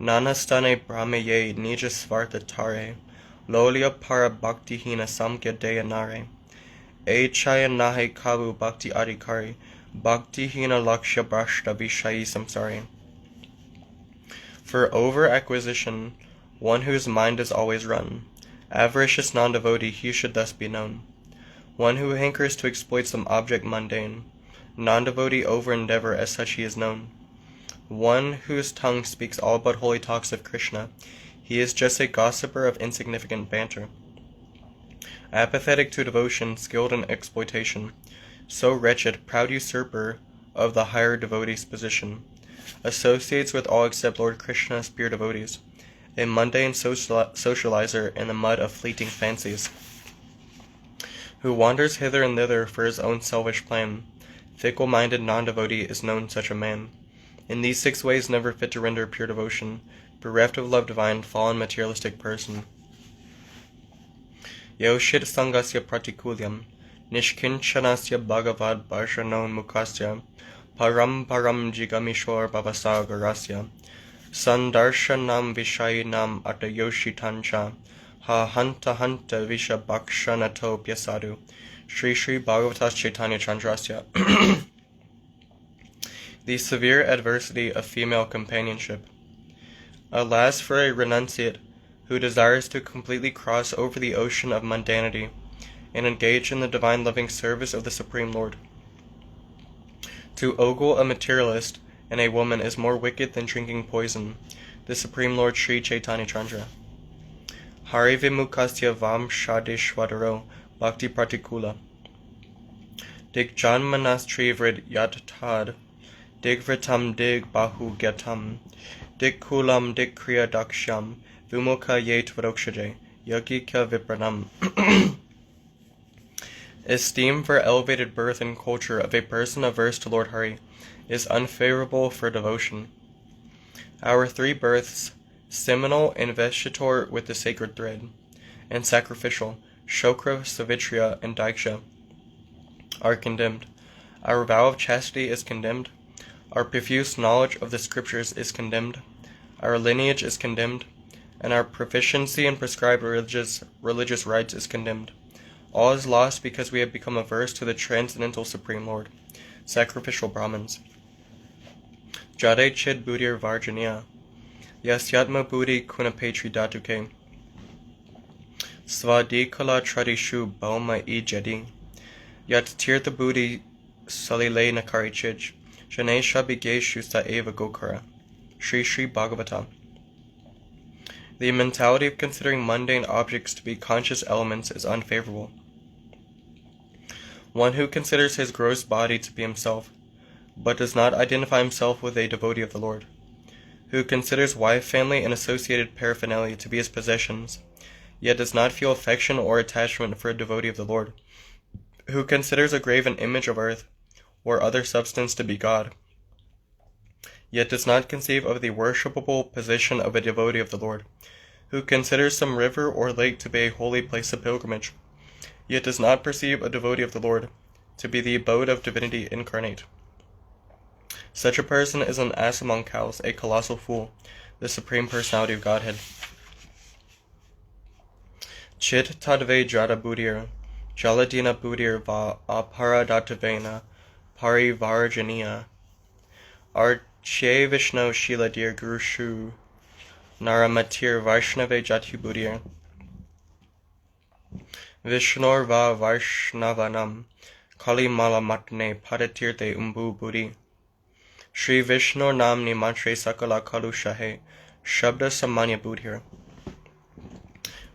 Nanastane brahmaye nija svarta tare Lolya para bhakti hina samkya deya nare E chaya nahe kavu bhakti adhikari Bhakti hina lakshya brashta vishayi samsari. For over-acquisition, one whose mind is always run, avaricious non-devotee, he should thus be known. One who hankers to exploit some object mundane, non-devotee over-endeavor, as such he is known. One whose tongue speaks all but holy talks of Krishna, he is just a gossiper of insignificant banter. Apathetic to devotion, skilled in exploitation, so wretched, proud usurper of the higher devotee's position, associates with all except Lord Krishna's pure devotees, a mundane socializer in the mud of fleeting fancies, who wanders hither and thither for his own selfish plan. Fickle-minded non-devotee is known such a man. In these 6 ways never fit to render pure devotion, bereft of love divine, fallen materialistic person. Yoshit sangasya pratikulyam, nishkinchanasya bhagavad bhajano mukasya, param jigamishor bhavasagarasya, sandarshanam vishayinam atayoshitancha, ha hanta visha bhakshanato pyasadu. Sri Sri Bhagavatas Chaitanya Chandrasya. The severe adversity of female companionship. Alas for a renunciate who desires to completely cross over the ocean of mundanity and engage in the divine loving service of the Supreme Lord. To ogle a materialist and a woman is more wicked than drinking poison. The Supreme Lord Sri Chaitanya Chandra. Hari Vimukasya Vam Shadishwadaro Bhakti Pratikula. Dig Janmanas Trivrid Yatatad. Dig Vritam Dig Bahu Gyatam. Dig Kulam Dig Kriya Daksham. Vimukha Yet Vadokshaje. Yogikya Vipranam. Esteem for elevated birth and culture of a person averse to Lord Hari is unfavorable for devotion. Our 3 births, seminal, investitor with the sacred thread, and sacrificial, Shokra, Savitria, and Diksha, are condemned. Our vow of chastity is condemned. Our profuse knowledge of the scriptures is condemned. Our lineage is condemned. And our proficiency in prescribed religious rites is condemned. All is lost because we have become averse to the transcendental Supreme Lord. Sacrificial Brahmins. Jade chid buddhir varjaniya. Yasyatma buddhi kunapetri datuke. Svadikala tradishu bauma I jadi. Yat tirtha buddhi salile nakari chij. Janesha bigeshu sa eva gokara. Sri Sri Bhagavatam. The mentality of considering mundane objects to be conscious elements is unfavorable. One who considers his gross body to be himself, but does not identify himself with a devotee of the Lord, who considers wife, family, and associated paraphernalia to be his possessions, yet does not feel affection or attachment for a devotee of the Lord, who considers a graven image of earth or other substance to be God, yet does not conceive of the worshipable position of a devotee of the Lord, who considers some river or lake to be a holy place of pilgrimage, yet does not perceive a devotee of the Lord to be the abode of divinity incarnate. Such a person is an ass among cows, a colossal fool, the Supreme Personality of Godhead. Chit tadve jada buddhir, jaladina buddhir va aparadatavena parivarjaniya, Che Vishno Shila Dir Guru Shu Naramatir Vaishnave Jati Budir Vishnor Va Vaishnavanam Kali Mala Matne Padatirte Umbu Budi Shri Vishnor Namni Mantre Sakala Kalu Shahe Shabda Samanya Budhir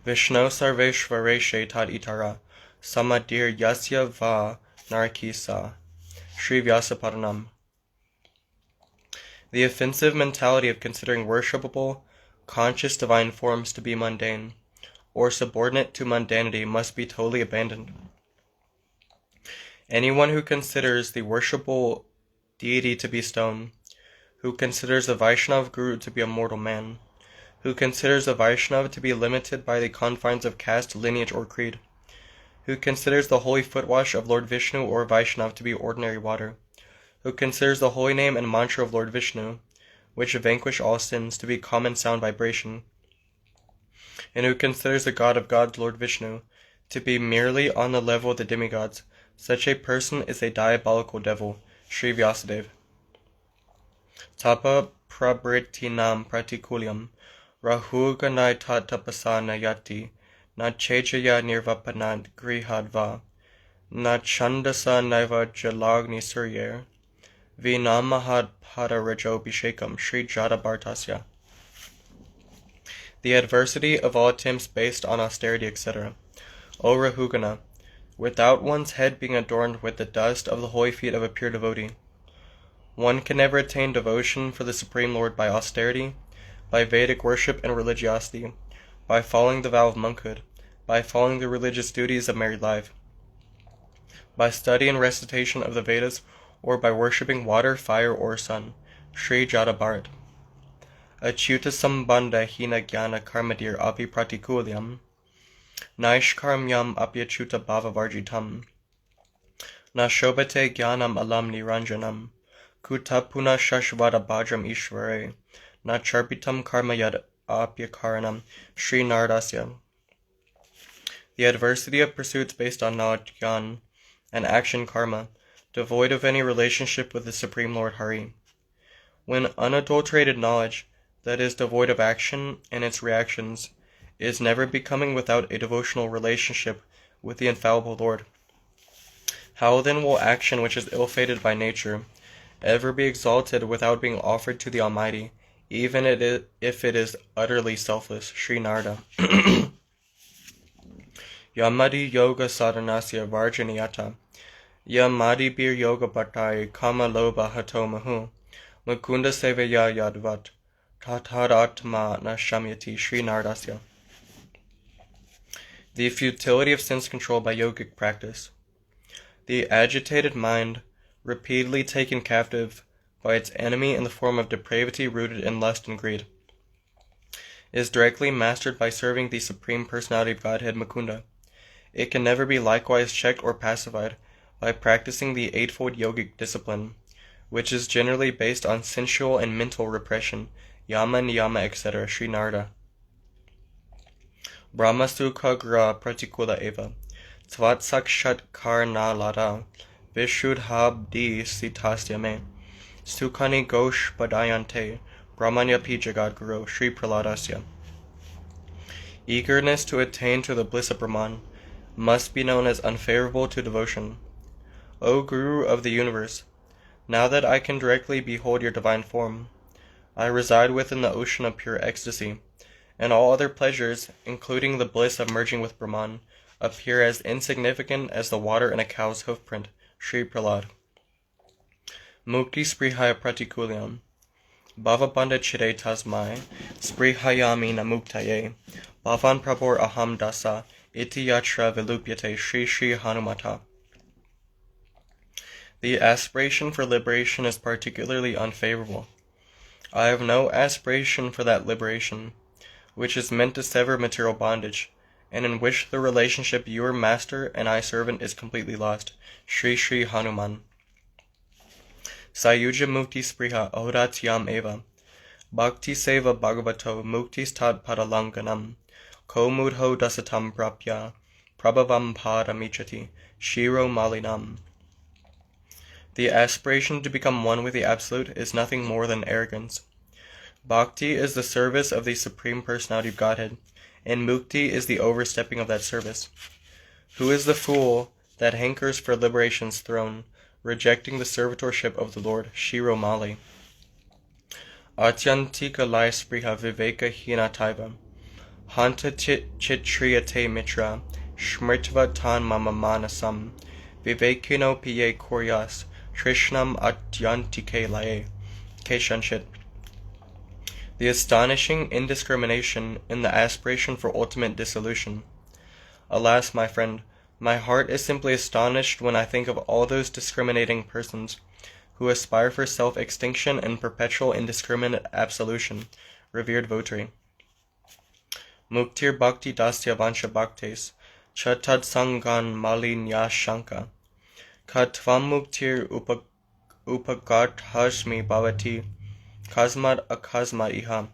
Vishno Sarveshvareshe Tad Itara Samadir Yasya Va Narakisa Shri Vyasapadanam. The offensive mentality of considering worshipable, conscious divine forms to be mundane, or subordinate to mundanity must be totally abandoned. Anyone who considers the worshipable deity to be stone, who considers the Vaishnava Guru to be a mortal man, who considers the Vaishnava to be limited by the confines of caste, lineage, or creed, who considers the holy footwash of Lord Vishnu or Vaishnava to be ordinary water, who considers the holy name and mantra of Lord Vishnu, which vanquish all sins, to be common sound vibration, and who considers the God of gods, Lord Vishnu, to be merely on the level of the demigods, such a person is a diabolical devil. Sri Vyasadeva. Tapa prabrittinam pratikulyam rahuganai tat tapasana yati na chejaya nirvapanad grihadva na chandasa naiva jalagni suryer vinamahad padarajobhishekam Sri Jadabartasya. The adversity of all attempts based on austerity, etc. O Rahugana, without one's head being adorned with the dust of the holy feet of a pure devotee, one can never attain devotion for the Supreme Lord by austerity, by Vedic worship and religiosity, by following the vow of monkhood, by following the religious duties of married life, by study and recitation of the Vedas, or by worshipping water, fire, or sun. Sri Jada Bharat. Achyuta sambandha hina jnana karmadir api pratikulyam naishkarmyam apyachuta bhava varjitam na shobhate jnanam alam niranjanam kutapuna shashvada bhadram ishvare na charpitam karma yad apyakaranam. Sri Naradasya. The adversity of pursuits based on knowledge, jnana, and action, karma, devoid of any relationship with the Supreme Lord Hari. When unadulterated knowledge, that is devoid of action and its reactions, is never becoming without a devotional relationship with the infallible Lord, how then will action which is ill-fated by nature ever be exalted without being offered to the Almighty, even if it is utterly selfless? Sri Narada. Yamadi Yoga Sadhanasya Varjaniyata Yamadi Bir Yoga Bhattai Kama Loba Hato Mahu Mukunda Sevaya Yadvat Tataratma Nashamyati. Sri Naradasya. The futility of sense control by yogic practice. The agitated mind, repeatedly taken captive by its enemy in the form of depravity rooted in lust and greed, is directly mastered by serving the Supreme Personality of Godhead Mukunda. It can never be likewise checked or pacified by practicing the eightfold yogic discipline, which is generally based on sensual and mental repression, yama, niyama, etc. Sri Narada. Brahma sukha gra pratikula eva, tvat sakshat karna lada, vishudhabdi sitasya me, sukhani gosh padayante, brahmanya pi jagad guru. Sri Praladasya. Eagerness to attain to the bliss of Brahman must be known as unfavorable to devotion. O Guru of the universe, now that I can directly behold your divine form, I reside within the ocean of pure ecstasy, and all other pleasures, including the bliss of merging with Brahman, appear as insignificant as the water in a cow's hoofprint. Sri Prahlad. Mukti sprihaya pratikulyam bhavabandha chide tasmai sprihayami namuktaye bhavan prabhor aham dasa iti yatra vilupyate. Sri Sri Hanumata. The aspiration for liberation is particularly unfavorable. I have no aspiration for that liberation, which is meant to sever material bondage, and in which the relationship you are master and I servant is completely lost. Sri Sri Hanuman. Sayuja mukti spriha ahodatyam eva, bhakti seva bhagavato muktis tad padalanganam, ko mudho dasatam prapya, prabhavam padamichati, shiro malinam. The aspiration to become one with the Absolute is nothing more than arrogance. Bhakti is the service of the Supreme Personality of Godhead, and mukti is the overstepping of that service. Who is the fool that hankers for liberation's throne, rejecting the servitorship of the Lord Shiromali? Atyantika lai spriha viveka hina taiva, hanta chitriyate mitra, shmirtva tan mama manasam, vivekino piye koryas, trishnam atyantike lae, keshanshit. The astonishing indiscrimination in the aspiration for ultimate dissolution. Alas, my friend, my heart is simply astonished when I think of all those discriminating persons who aspire for self-extinction and perpetual indiscriminate absolution, revered votary. Muktir bhakti dasya vansha bhaktes, chatad sangan malinya shanka, katvam muktir upagat hasmi bhavati, Kasmad akasmad iha.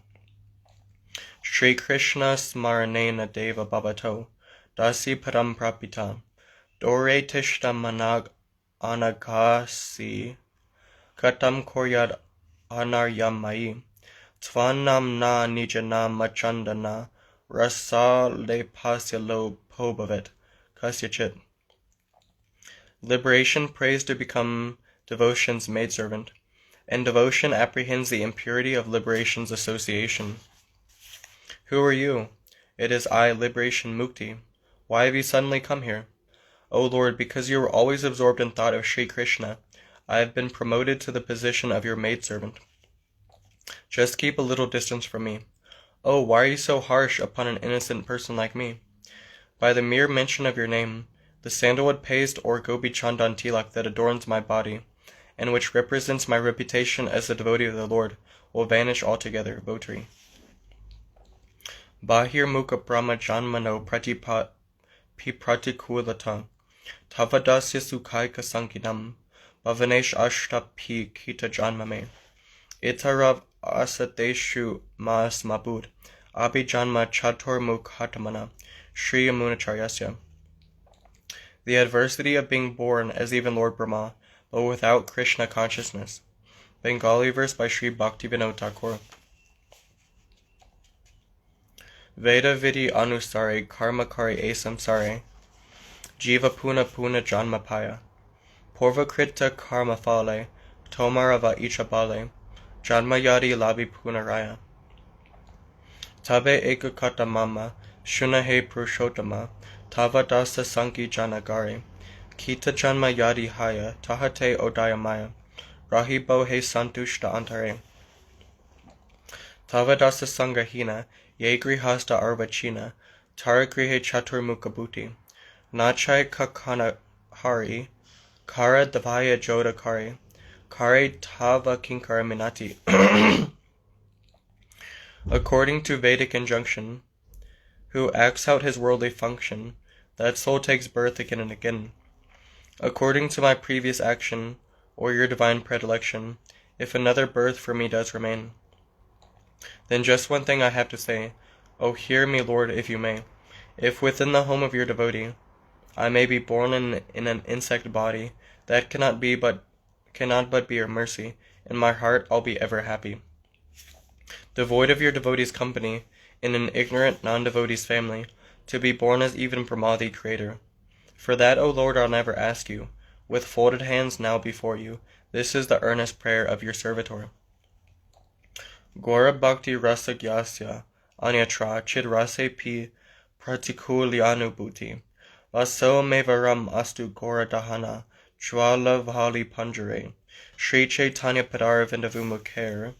Shri Krishna smaranena deva bhavato, dasi param prapita, dore tishta manag anagasi, katam koryad anaryamai, tvanam na nijanam machandana, rasa le pasyalo pobhavet, kasyachit. Liberation prays to become devotion's maidservant, and devotion apprehends the impurity of liberation's association. Who are you? It is I, Liberation Mukti. Why have you suddenly come here? O Lord, because you were always absorbed in thought of Sri Krishna, I have been promoted to the position of your maidservant. Just keep a little distance from me. Oh, why are you so harsh upon an innocent person like me? By the mere mention of your name, the sandalwood paste or gopi chandan tilak that adorns my body, and which represents my reputation as a devotee of the Lord, will vanish altogether, votary. Bahir mukha brahma janmano pratikulata, tavadasya sukhaika sankidam, bhavanesh ashta pi kita janmame, itarav asateshu mas mabud, abhijanma chatur mukhatamana, Sri Yamunacharyasya. The adversity of being born as even Lord Brahma, but without Krishna consciousness. Bengali verse by Sri Bhaktivinoda Thakur. Veda vidi anusare karmakari asamsare, jiva puna puna janmapaya, porvakrita karma fale, tomarava ichabale, janmayadi labi punaraya. Tabe ekakata mama, shunahe prushotama, tava dasa sanki janagare, Kita janma yadi haya, tahate odayamaya, rahibo he santushta antare. Tavadasa sangahina, ye grihasta arvachina, taragrihe chatur mukabuti, nachai kakana hari, kara davaya joda kare, kare tava kinkara minati. According to Vedic injunction, who acts out his worldly function, that soul takes birth again and again. According to my previous action, or your divine predilection, if another birth for me does remain. Then just one thing I have to say, O hear me, Lord, if you may. If within the home of your devotee, I may be born in an insect body, that cannot but be your mercy, in my heart I'll be ever happy. Devoid of your devotee's company, in an ignorant non-devotee's family, to be born as even Brahma the Creator. For that, O Lord, I'll never ask you. With folded hands now before you, this is the earnest prayer of your servitor. Gora bhakti rasa gyasya, anyatra chid rase pi pratikulyanu vaso mevaram astu gora dahana, jwala vali panjare, Sri Chaitanya padara vindavumukher,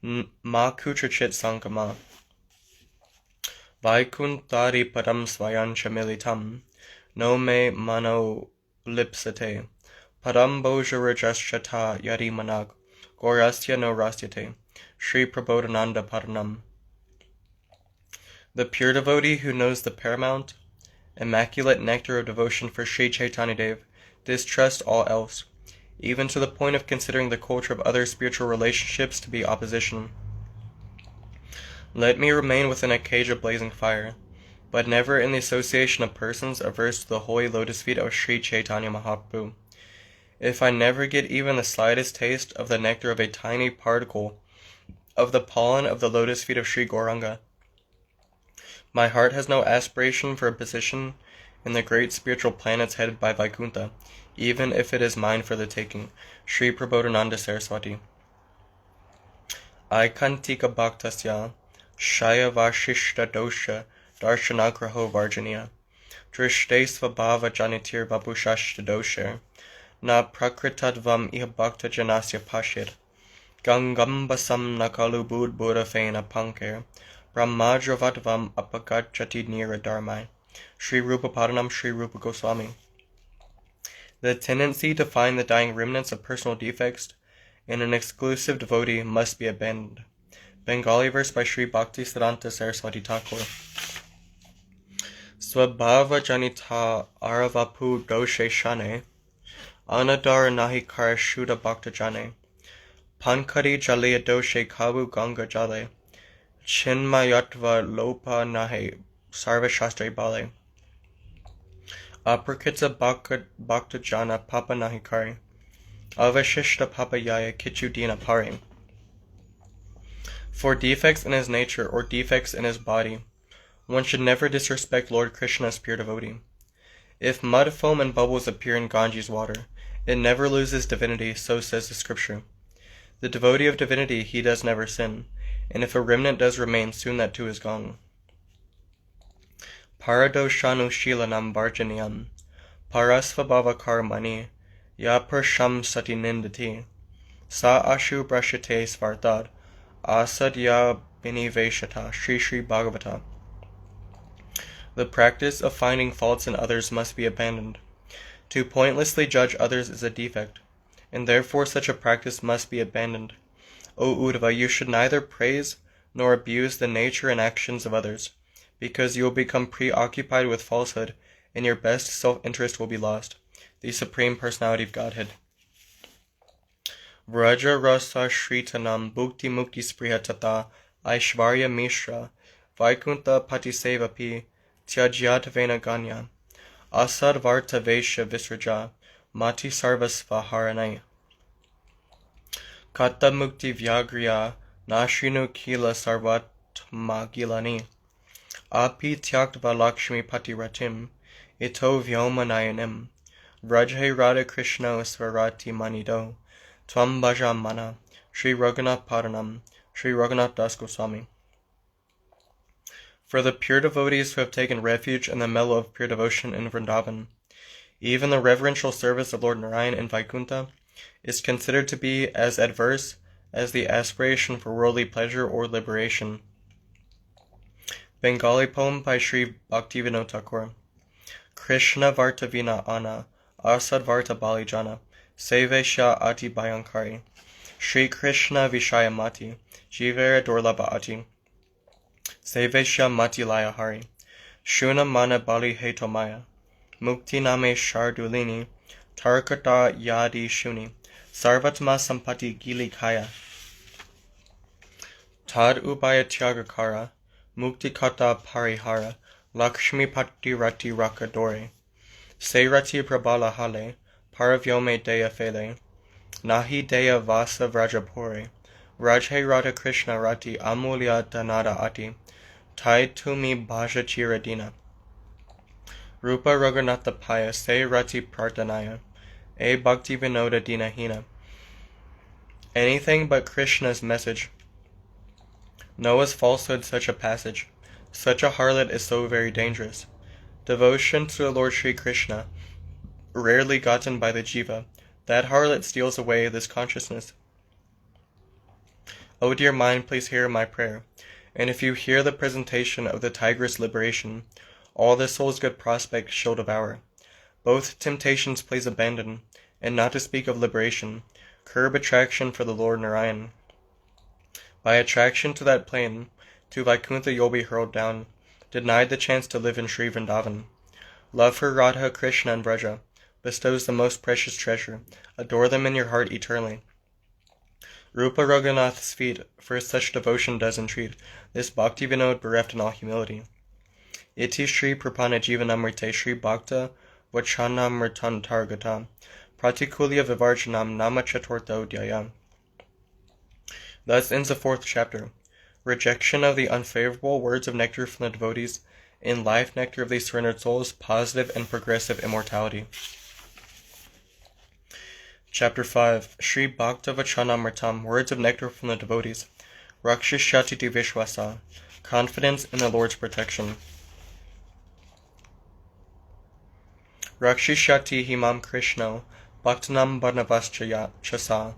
ma kutrachit sankama, vaikuntari padam svayancha militam, no me mano lipsate, padam boja rajashata yadi manag, gorasya no rasyate, Sri Prabodhananda Padanam. The pure devotee who knows the paramount, immaculate nectar of devotion for Sri Chaitanya Dev distrusts all else, even to the point of considering the culture of other spiritual relationships to be opposition. Let me remain within a cage of blazing fire, but never in the association of persons averse to the holy lotus feet of Sri Chaitanya Mahaprabhu. If I never get even the slightest taste of the nectar of a tiny particle of the pollen of the lotus feet of Sri Gauranga, my heart has no aspiration for a position in the great spiritual planets headed by Vaikuntha, even if it is mine for the taking. Sri Prabodhananda Saraswati. Aikantika Bhaktasya Shaya Vashishta Dosha Darshanagraho Varjaniya Drishtesva Bhava Janitir Vapushashta Dosher Na Prakritadvam Iha Bhakta Janasya Pashir Gangambasam Nakalu Bud Buddha Fena Pankir Brahmadravatvam Apagachati Nira Dharmai. Sri Rupa Padanam Sri Rupa Goswami. The tendency to find the dying remnants of personal defects in an exclusive devotee must be abandoned. Bengali verse by Sri Bhaktisiddhanta Saraswati Thakur. Swabhava Janita Aravapu Doshe Shane Anadar Nahi Kara Shuddha Bhakta Jane Pankari Jaliya Doshe Kavu Ganga Jale Chinmayatva Lopa Nahe Sarva Shastra Bale Aprakita Bhakta Jana Papa Nahi Kari Avashishta Papayaya Kichudina Pari. For defects in his nature or defects in his body, one should never disrespect Lord Krishna's pure devotee. If mud, foam, and bubbles appear in Ganges water, it never loses divinity, so says the scripture. The devotee of divinity, he does never sin, and if a remnant does remain, soon that too is gone. Paradoshanu Shilanam Varjaniyam Parasvabhava Karmani Yaprasham Sati Nindati Sa Ashu Brashate Svartad Asadya Biniveshata Sri Sri Bhagavata. The practice of finding faults in others must be abandoned. To pointlessly judge others is a defect, and therefore such a practice must be abandoned. O Uddhava, you should neither praise nor abuse the nature and actions of others, because you will become preoccupied with falsehood, and your best self-interest will be lost. The Supreme Personality of Godhead. Vraja Rasa Shritanam Bhukti Mukti Sprihatata Aishvarya Mishra Vaikuntha Patisevapi Tyajyatavena Ganya Asad Varta Vesha Visraja Mati Sarvasva Haranai Kata Mukti Vyagriya Nashrinu Kila Sarvatma Gilani Api Tyaktva Lakshmi Patiratim Ito Vyomanayanim Vrajhe Radha Krishna Svarati Manido Tvam Bhajam Mana. Sri Raghunath Padanam. Sri Raghunath Das Goswami. For the pure devotees who have taken refuge in the mellow of pure devotion in Vrindavan, even the reverential service of Lord Narayan in Vaikuntha is considered to be as adverse as the aspiration for worldly pleasure or liberation. Bengali poem by Sri Bhaktivinoda Thakur. Krishna Varta Vina Ana Asad Varta Bali Jana Sevesha Ati Bayankari Shri Krishna Vishaya Mati Jivera Dorlaba Ati Sevesha Mati Laya Hari Shuna Mana Bali Hetomaya Mukti Name Shardulini Tarakata Yadi Shuni Sarvatma Sampati Gili Kaya Tad Ubaya Tyagakara Mukti Kata Parihara Lakshmi Pati Rati Rakadore Seirati Prabala Hale Paravyome Deya Fele Nahi Deya Vasa Vrajapore Rajhe Radha Krishna Rati Amulya Danada Ati Tai Tumi Bhaja Chiradina Rupa Raghunatha Paya Se Rati Pradhanaya E Bhakti Vinoda Dinahina. Anything but Krishna's message. Noah's falsehood such a passage. Such a harlot is so very dangerous. Devotion to the Lord Sri Krishna, rarely gotten by the jiva, that harlot steals away this consciousness. O dear mind, please hear my prayer, and if you hear the presentation of the tigress liberation, all the soul's good prospects shall devour. Both temptations please abandon, and not to speak of liberation, curb attraction for the Lord Narayan. By attraction to that plane, to Vaikuntha you'll be hurled down, denied the chance to live in Sri Vrindavan. Love for Radha, Krishna, and Vraja bestows the most precious treasure. Adore them in your heart eternally. Rupa Raghunath's feet for such devotion does entreat, this Bhakti Vinod bereft in all humility. Iti Sri Prapanna Jivanamrtam Sri Bhakta Vachanamrtam Targata Pratikulya Vivarjanam Nama Chaturtha Dhyaya. Thus ends the 4th chapter. Rejection of the unfavorable words of nectar from the devotees, in life nectar of the surrendered souls, positive and progressive immortality. Chapter 5. Sri Bhaktavachanamritam, words of nectar from the devotees. Rakshishati Vishwasa, confidence in the Lord's protection. Rakshishati himam Krishno, bhaktanam barnavascha chasa,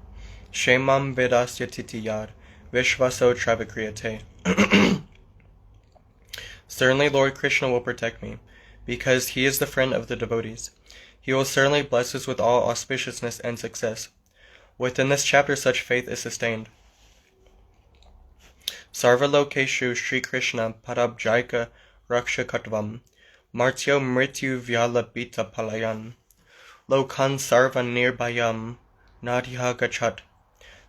shemam vedasya titiyad, vishvaso travakriyate. Certainly Lord Krishna will protect me, because he is the friend of the devotees. He will certainly bless us with all auspiciousness and success. Within this chapter such faith is sustained. Sarvalokeshu Sri Krishna Parabjaika Rakshakatvam Martyo Mrityu Vyalabhita Palayan Lokan Sarva Nirbhayam Nadhya Gachat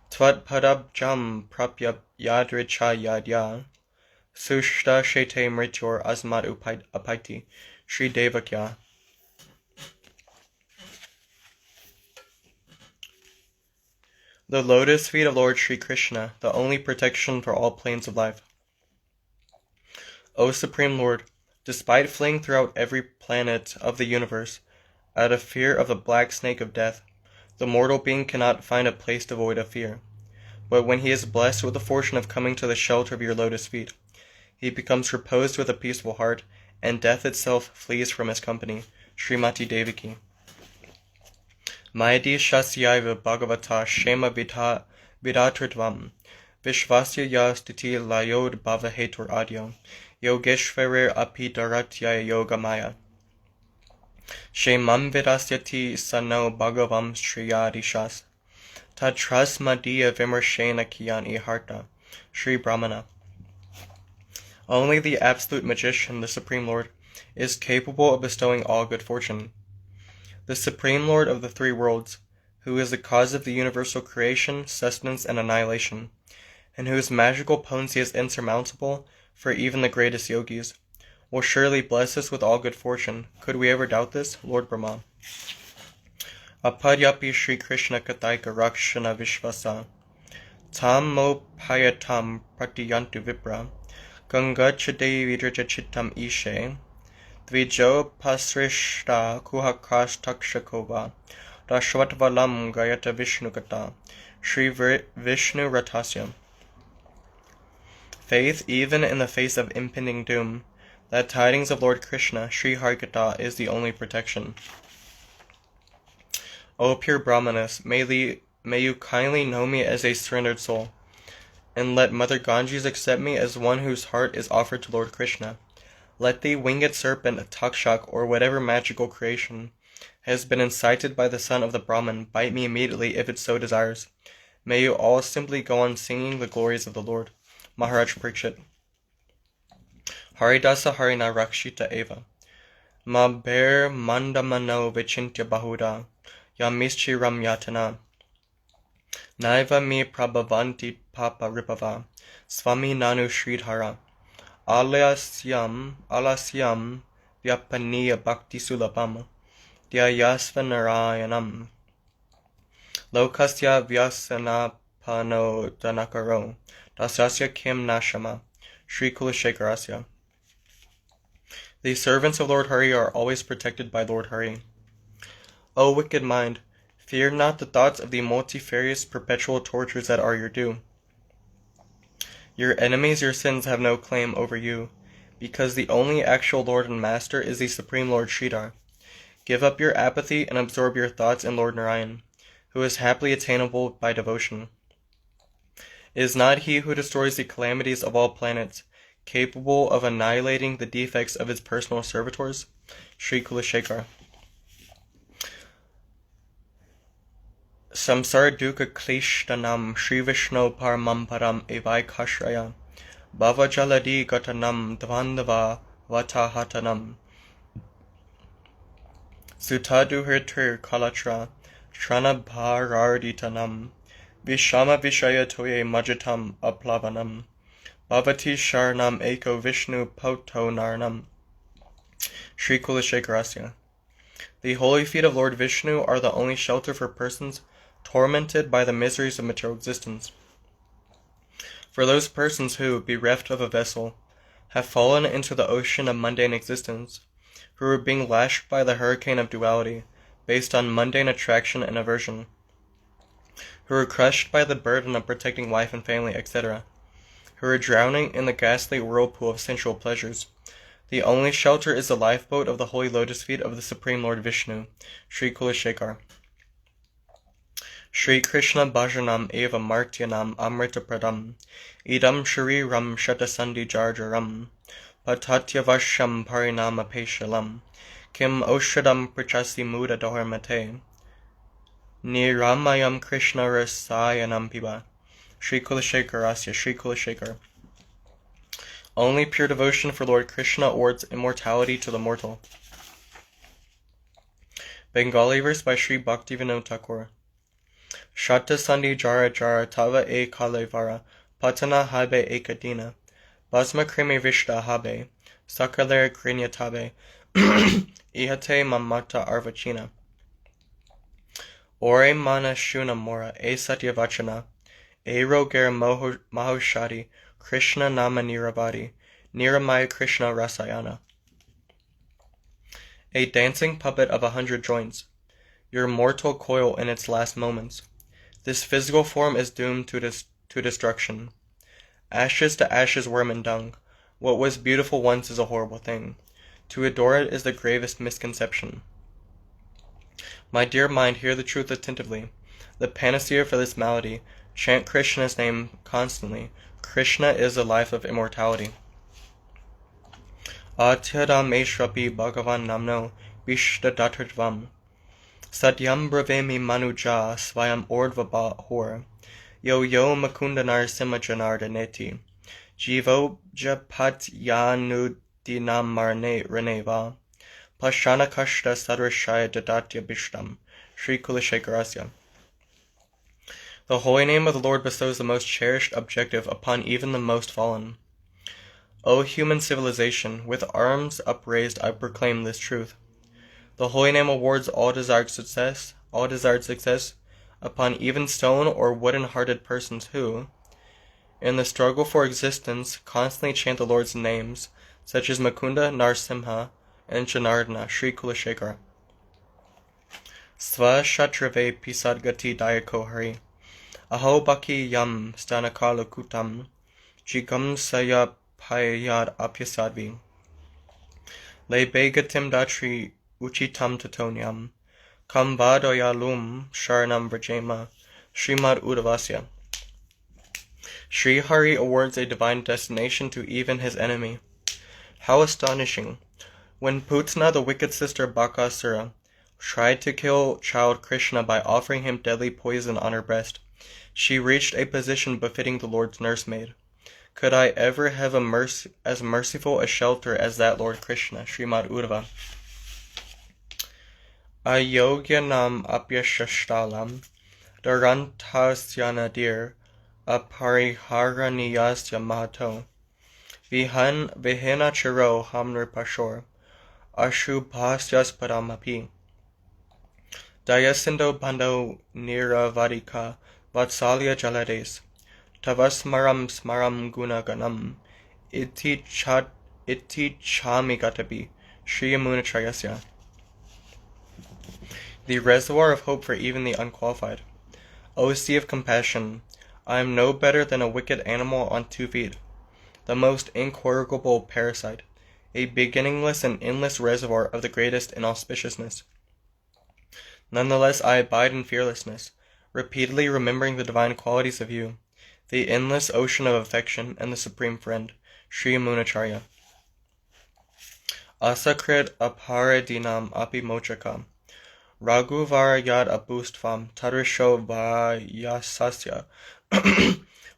Tvat Parabjam Prapya Yadricha Yadya Sushta Shete Mrityor Asmad Apaiti Sri Devakya. The lotus feet of Lord Sri Krishna, the only protection for all planes of life. O Supreme Lord, despite fleeing throughout every planet of the universe, out of fear of the black snake of death, the mortal being cannot find a place devoid of fear. But when he is blessed with the fortune of coming to the shelter of your lotus feet, he becomes reposed with a peaceful heart, and death itself flees from his company. Srimati Devaki. Mayadi Shasyaiva Bhagavata Shema Vidatritvam Vishvasya Yastiti Layod Bhavahetur Adyo Yogeshvarir Api Daratyaya Yoga Maya Shemam Vidasyati Sano Bhagavam Shriyadishas Tatras Madhya Vimarshena Kiyani Harta Sri Brahmana. Only the absolute magician, the Supreme Lord, is capable of bestowing all good fortune. The Supreme Lord of the three worlds, who is the cause of the universal creation, sustenance, and annihilation, and whose magical potency is insurmountable for even the greatest yogis, will surely bless us with all good fortune. Could we ever doubt this? Lord Brahma. Apadyapi Sri Krishna Kathaika Rakshana Vishvasa Tam Mo Payatam Pratiyantu Vipra Gangachade Vidrajachittam Ishe Dvijo Pasrishta Kuhakas Takshakova Dashvatvalam Gayata Vishnukata Sri Vishnu Ratasya. Faith even in the face of impending doom, that tidings of Lord Krishna, Sri Harikatha, is the only protection. O pure Brahmanas, may you kindly know me as a surrendered soul, and let Mother Ganges accept me as one whose heart is offered to Lord Krishna. Let the winged serpent, Takshak, or whatever magical creation has been incited by the son of the Brahman, bite me immediately if it so desires. May you all simply go on singing the glories of the Lord. Maharaja Parikshit. Haridasa Harina Rakshita Eva. Ma ber mandamano vichintya bahuda. Yamischiram yatana. Naiva mi prabhavanti papa ripava. Swami nanu Sridhara. Alasyam vyapaniya bhakti sulabam dhyayasva narayanam lokasya vyasanapano danakaro dasasya kim nashama Sri Kulashekarasya. The servants of Lord Hari are always protected by Lord Hari. O wicked mind, fear not the thoughts of the multifarious perpetual tortures that are your due. Your enemies, your sins have no claim over you, because the only actual Lord and Master is the Supreme Lord Sridhar. Give up your apathy and absorb your thoughts in Lord Narayan, who is happily attainable by devotion. Is not he who destroys the calamities of all planets capable of annihilating the defects of his personal servitors? Sri Kulashekar. Samsara dukkha klishtanam Sri Vishnu paramam param evai kashraya bhava jaladi gatanam dvandava vatahatanam sutaduhritir kalatra trana bhararditanam vishama vishaya toye majitam aplavanam bhavati sharanam eko Vishnu poto narnam. Sri Kulashekarasya. The holy feet of Lord Vishnu are the only shelter for persons tormented by the miseries of material existence. For those persons who, bereft of a vessel, have fallen into the ocean of mundane existence, who are being lashed by the hurricane of duality, based on mundane attraction and aversion, who are crushed by the burden of protecting wife and family, etc., who are drowning in the ghastly whirlpool of sensual pleasures, the only shelter is the lifeboat of the holy lotus feet of the Supreme Lord Vishnu, Sri Kulashekar. Shri Krishna Bhajanam Eva Martyanam Amrita Pradam Idam Shariram Shatasandi Jarjaram Patatyavasham Parinama Peshalam Kim Oshadam Prachasi Muda Dharmate Niramayam Krishna Rasayanam Piba. Sri Kulashekar Asya, Sri Kulashekar. Only pure devotion for Lord Krishna awards immortality to the mortal. Bengali verse by Sri Bhaktivinoda Thakur. Shata Sandi Jara Jara Tava E Kalevara Patana Habe Ekadina Basma Krimi Vishta Habe Sakaler Krinya Tabe Ihate Mamata Arvachina Ore Mana Shuna Mora E Satyavachana E Roger Mahoshadi Krishna Nama Niravadi Niramaya Krishna Rasayana. A dancing puppet of 100 joints, your mortal coil in its last moments. This physical form is doomed to destruction. Ashes to ashes, worm and dung. What was beautiful once is a horrible thing. To adore it is the gravest misconception. My dear mind, hear the truth attentively. The panacea for this malady, chant Krishna's name constantly. Krishna is the life of immortality. Atyadam Eshrapi Bhagavan Namno Bishta Datartvam Satyam Bravemi Manuja Svayam Ordvaba Hor Yo Yo Makunda Narasimha Janardaneti Jivo Japat Yanudinam Marne Reneva Pashana Kashta Sadrashaya Dadatya Bishtam. Sri Kulashekharasya. The holy name of the Lord bestows the most cherished objective upon even the most fallen. O human civilization, with arms upraised I proclaim this truth. The holy name awards all desired success upon even stone or wooden-hearted persons who, in the struggle for existence, constantly chant the Lord's names, such as Mukunda, Narasimha, and Janardana. Sri Kulashekara. Sva Shatrave Pisadgati Dayako Hari Aho Baki Yam Stanakala Kutam Jigam Saya Payad Apyasadvi Le Begatim Datri Uchitam Tatonyam Kam Vadoyalum Sharanam Vrajema Srimad Udavasya. Sri Hari awards a divine destination to even his enemy. How astonishing! When Putana, the wicked sister Bakasura, tried to kill child Krishna by offering him deadly poison on her breast, she reached a position befitting the Lord's nursemaid. Could I ever have as merciful a shelter as that Lord Krishna? Srimad Uddhava. Ayogyanam apyashashtalam darantasyanadir apariharaniyasya mahato vihena chiro hamnir pashor ashubhasyaspadamapi dayasindo bando niravadika vatsalya jalades Tavasmaram smaram gunaganam iti chamigatabi Sri Yamunacharayasya. The reservoir of hope for even the unqualified. O sea of compassion, I am no better than a wicked animal on 2 feet, the most incorrigible parasite, a beginningless and endless reservoir of the greatest inauspiciousness. Nonetheless, I abide in fearlessness, repeatedly remembering the divine qualities of you, the endless ocean of affection, and the supreme friend, Sri Yamunacharya. Asakrit aparadinam api mochaka, Raghuvara yad abustvam tadrisho vayasasya,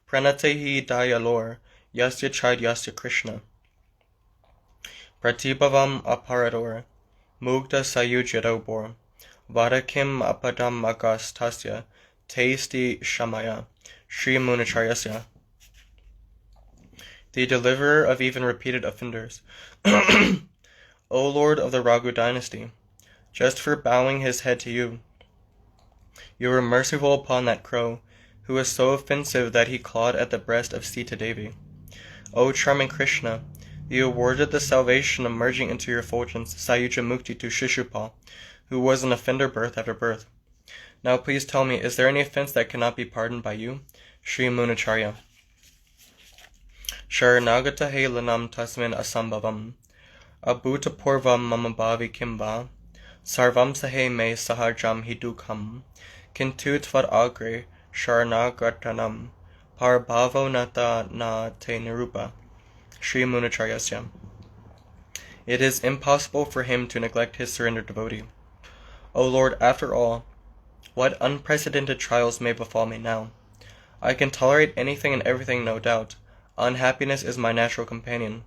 pranatehi dayalor, yasya chid yasya Krishna. Pratibhavam aparador, mugda sayujyadobor, vadakim apadam magas tasya, tasti shamaya. Sri Yamunacharyasya. The deliverer of even repeated offenders. O Lord of the Raghu dynasty, just for bowing his head to you. You were merciful upon that crow, who was so offensive that he clawed at the breast of Sita Devi. O charming Krishna, you awarded the salvation of merging into your effulgence Sayuja Mukti to Shishupal, who was an offender birth after birth. Now please tell me, is there any offense that cannot be pardoned by you? Sri Munacharya. Sharanagata helanam tasmin asambhavam, abhutapurvam mamabhavi kimva, sarvam sahe me saharjam hidukham, kintu tvad agre sharanagatanam, parbhavo nata na te nirupa. Sri Munacharyasya. It is impossible for him to neglect his surrendered devotee. O Lord, after all, what unprecedented trials may befall me now? I can tolerate anything and everything, no doubt. Unhappiness is my natural companion.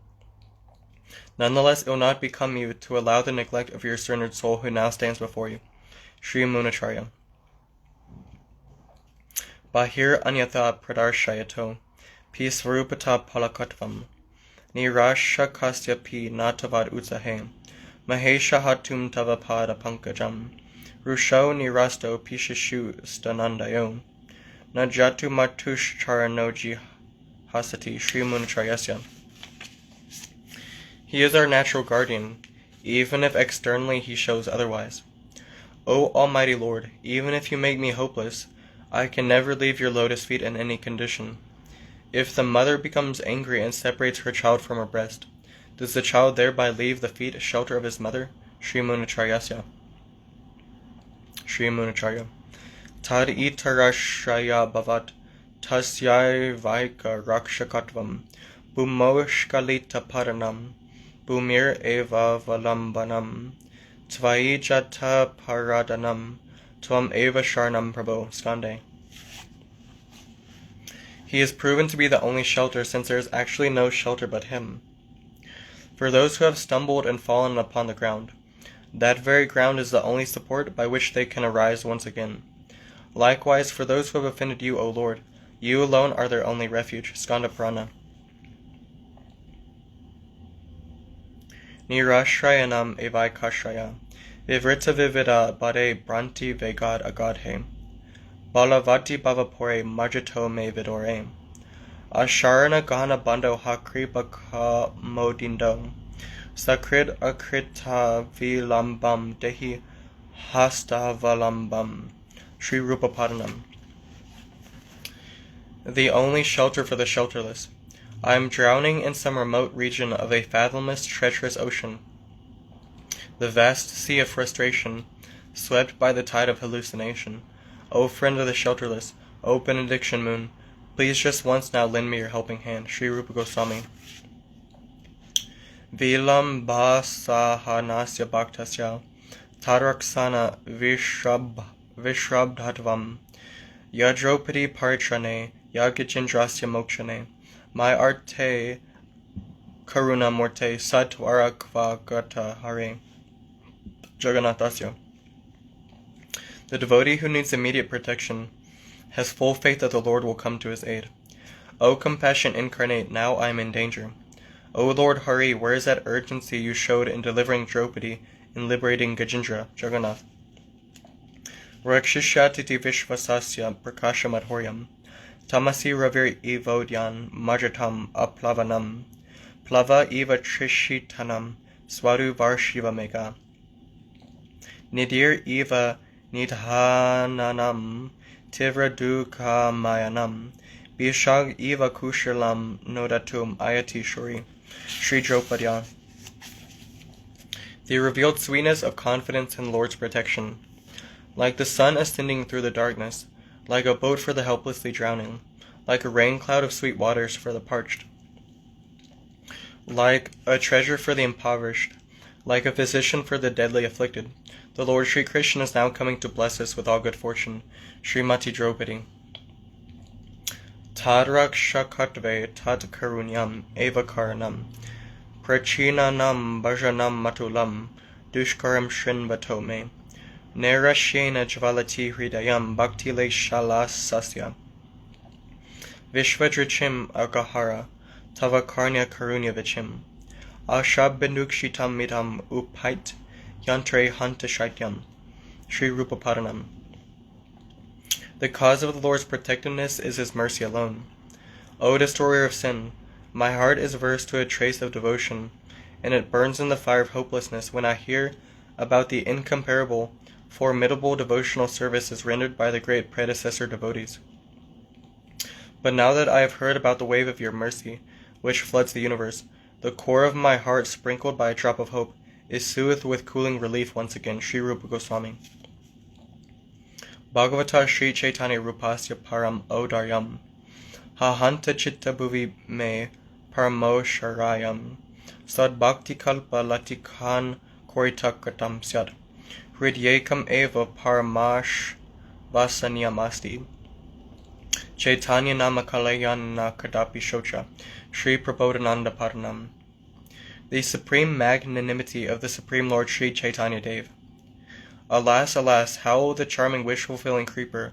Nonetheless, it will not become you to allow the neglect of your surrendered soul who now stands before you. Sri Munacharya. Bahir anyatha pradarshayato, pi svarupata palakatvam, nirasha kasya pi natavad utsahe, mahesha hatum tava pada pankajam, rusho nirasto pishishu stanandayo, najatu matush charanoji hasati. Sri Munacharyasya. He is our natural guardian, even if externally he shows otherwise. O Almighty Lord, even if you make me hopeless, I can never leave your lotus feet in any condition. If the mother becomes angry and separates her child from her breast, does the child thereby leave the feet shelter of his mother? Sri Munacharyasya. Sri Munacharya. Tad itarashraya bhavat tasyai vaika rakshakatvam bhumoshkalita paranam bhumir eva valambanam tvaijata paradanam tvam eva sharnam prabho. Skande. He is proven to be the only shelter, since there is actually no shelter but him. For those who have stumbled and fallen upon the ground, that very ground is the only support by which they can arise once again. Likewise, for those who have offended you, O Lord, you alone are their only refuge. Skanda Purana. Nirashrayanam evaikashraya, vivrita vivida bade branti vegad agadhe, balavati bhavapore marjito me vidore, asharana gana bando hakripaka modindo, sakrid akrita vilambam dehi hasta valambam. Sri Rupapadanam. The only shelter for the shelterless. I am drowning in some remote region of a fathomless, treacherous ocean, the vast sea of frustration, swept by the tide of hallucination. O friend of the shelterless, O benediction moon, please just once now lend me your helping hand. Sri Rupa Goswami. Vilam basahanasya bhaktasya taraksana vishrabdhatvam yajropati paritrane yagichindrasya mokshane my arte karuna morte satvarakva gata hare. Jagannathasya. The devotee who needs immediate protection has full faith that the Lord will come to his aid. O compassion incarnate, now I am in danger. O Lord Hari, where is that urgency you showed in delivering Draupadi and liberating Gajendra? Jagannath. Rakshishyatiti vishvasasya prakashamadhoryam tamasi ravir evodyan majatam aplavanam plava eva trishitanam swadu varshiva mega nidir eva nidhananam tivra dukha mayanam bishag eva kushalam nodatum ayati shuri. Sri Draupadya. The revealed sweetness of confidence in the Lord's protection. Like the sun ascending through the darkness, like a boat for the helplessly drowning, like a rain cloud of sweet waters for the parched, like a treasure for the impoverished, like a physician for the deadly afflicted, the Lord Sri Krishna is now coming to bless us with all good fortune. Srimati Draupadi. Tadrakshakatve tad karunyam eva karanam prachinanam bhajanam matulam dushkaram shrinvato me nerashyena jvalati hridayam bhaktile shalasasya vishvadrichim agahara tava karnya karunya vichim ashabindukshitam midam upait Yantre Hanta Shaityam. Sri Rupa Padanam. The cause of the Lord's protectiveness is His mercy alone. O destroyer of sin, my heart is averse to a trace of devotion, and it burns in the fire of hopelessness when I hear about the incomparable, formidable devotional services rendered by the great predecessor devotees. But now that I have heard about the wave of your mercy, which floods the universe, the core of my heart, sprinkled by a drop of hope, is soothed with cooling relief once again. Sri Rupa Goswami. Bhagavata Sri Chaitanya Rupasya Param Odaryam Hahanta Chitta Bhuvi Me Paramo Sharayam Sad Bhakti Kalpa Latikhan Koritakatam Syad Hridyekam Eva Paramash Vasanyam Asti Chaitanya Namakalayana Kadapi Shocha Sri Prabodhananda Padanam. The supreme magnanimity of the Supreme Lord Sri Chaitanya Dev. Alas, alas, how will the charming wish-fulfilling creeper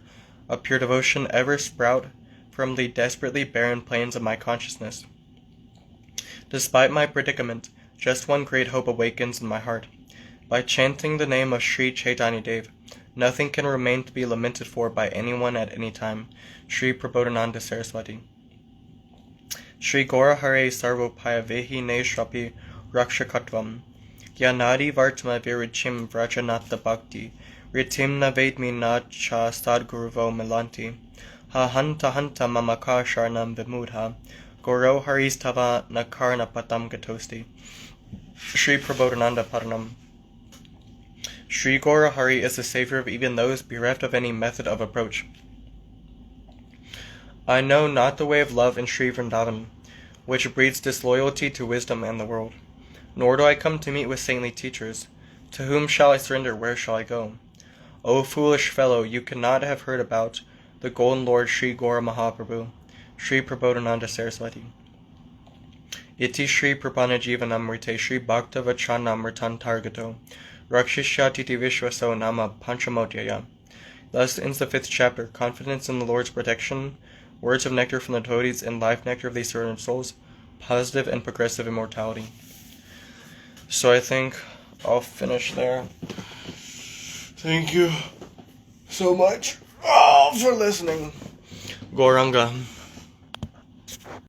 of pure devotion ever sprout from the desperately barren plains of my consciousness? Despite my predicament, just one great hope awakens in my heart. By chanting the name of Sri Chaitanya Dev, nothing can remain to be lamented for by anyone at any time. Sri Prabodhananda Saraswati. Sri Gora Hare Sarvopaya Vehi Neshrapi Rakshakatvam Gyanadi Vartma Viruchim Vrajanatha Bhakti Ritimna Vedmi Na Cha Sadguruvo Milanti Ha Hanta Hanta Mamaka Sharnam Vimudha Goro Haristava Nakarna Patam Gatosti. Sri Prabodhananda Padanam. Sri Gora Hari is the savior of even those bereft of any method of approach. I know not the way of love in Sri Vrindavan, which breeds disloyalty to wisdom and the world. Nor do I come to meet with saintly teachers. To whom shall I surrender? Where shall I go? O foolish fellow, you cannot have heard about the Golden Lord Sri Gora Mahaprabhu. Sri Prabodhananda Saraswati. Iti Sri Prapanna Jivanamrtam Sri Bhakta Vachanamritam Targato Rakshishyatiti Vishwaso Nama Panchamotyaya. Thus ends the 5th chapter. Confidence in the Lord's protection, words of nectar from the devotees, and life nectar of these servant souls, positive and progressive immortality. So I think I'll finish there. Thank you so much for listening. Gauranga.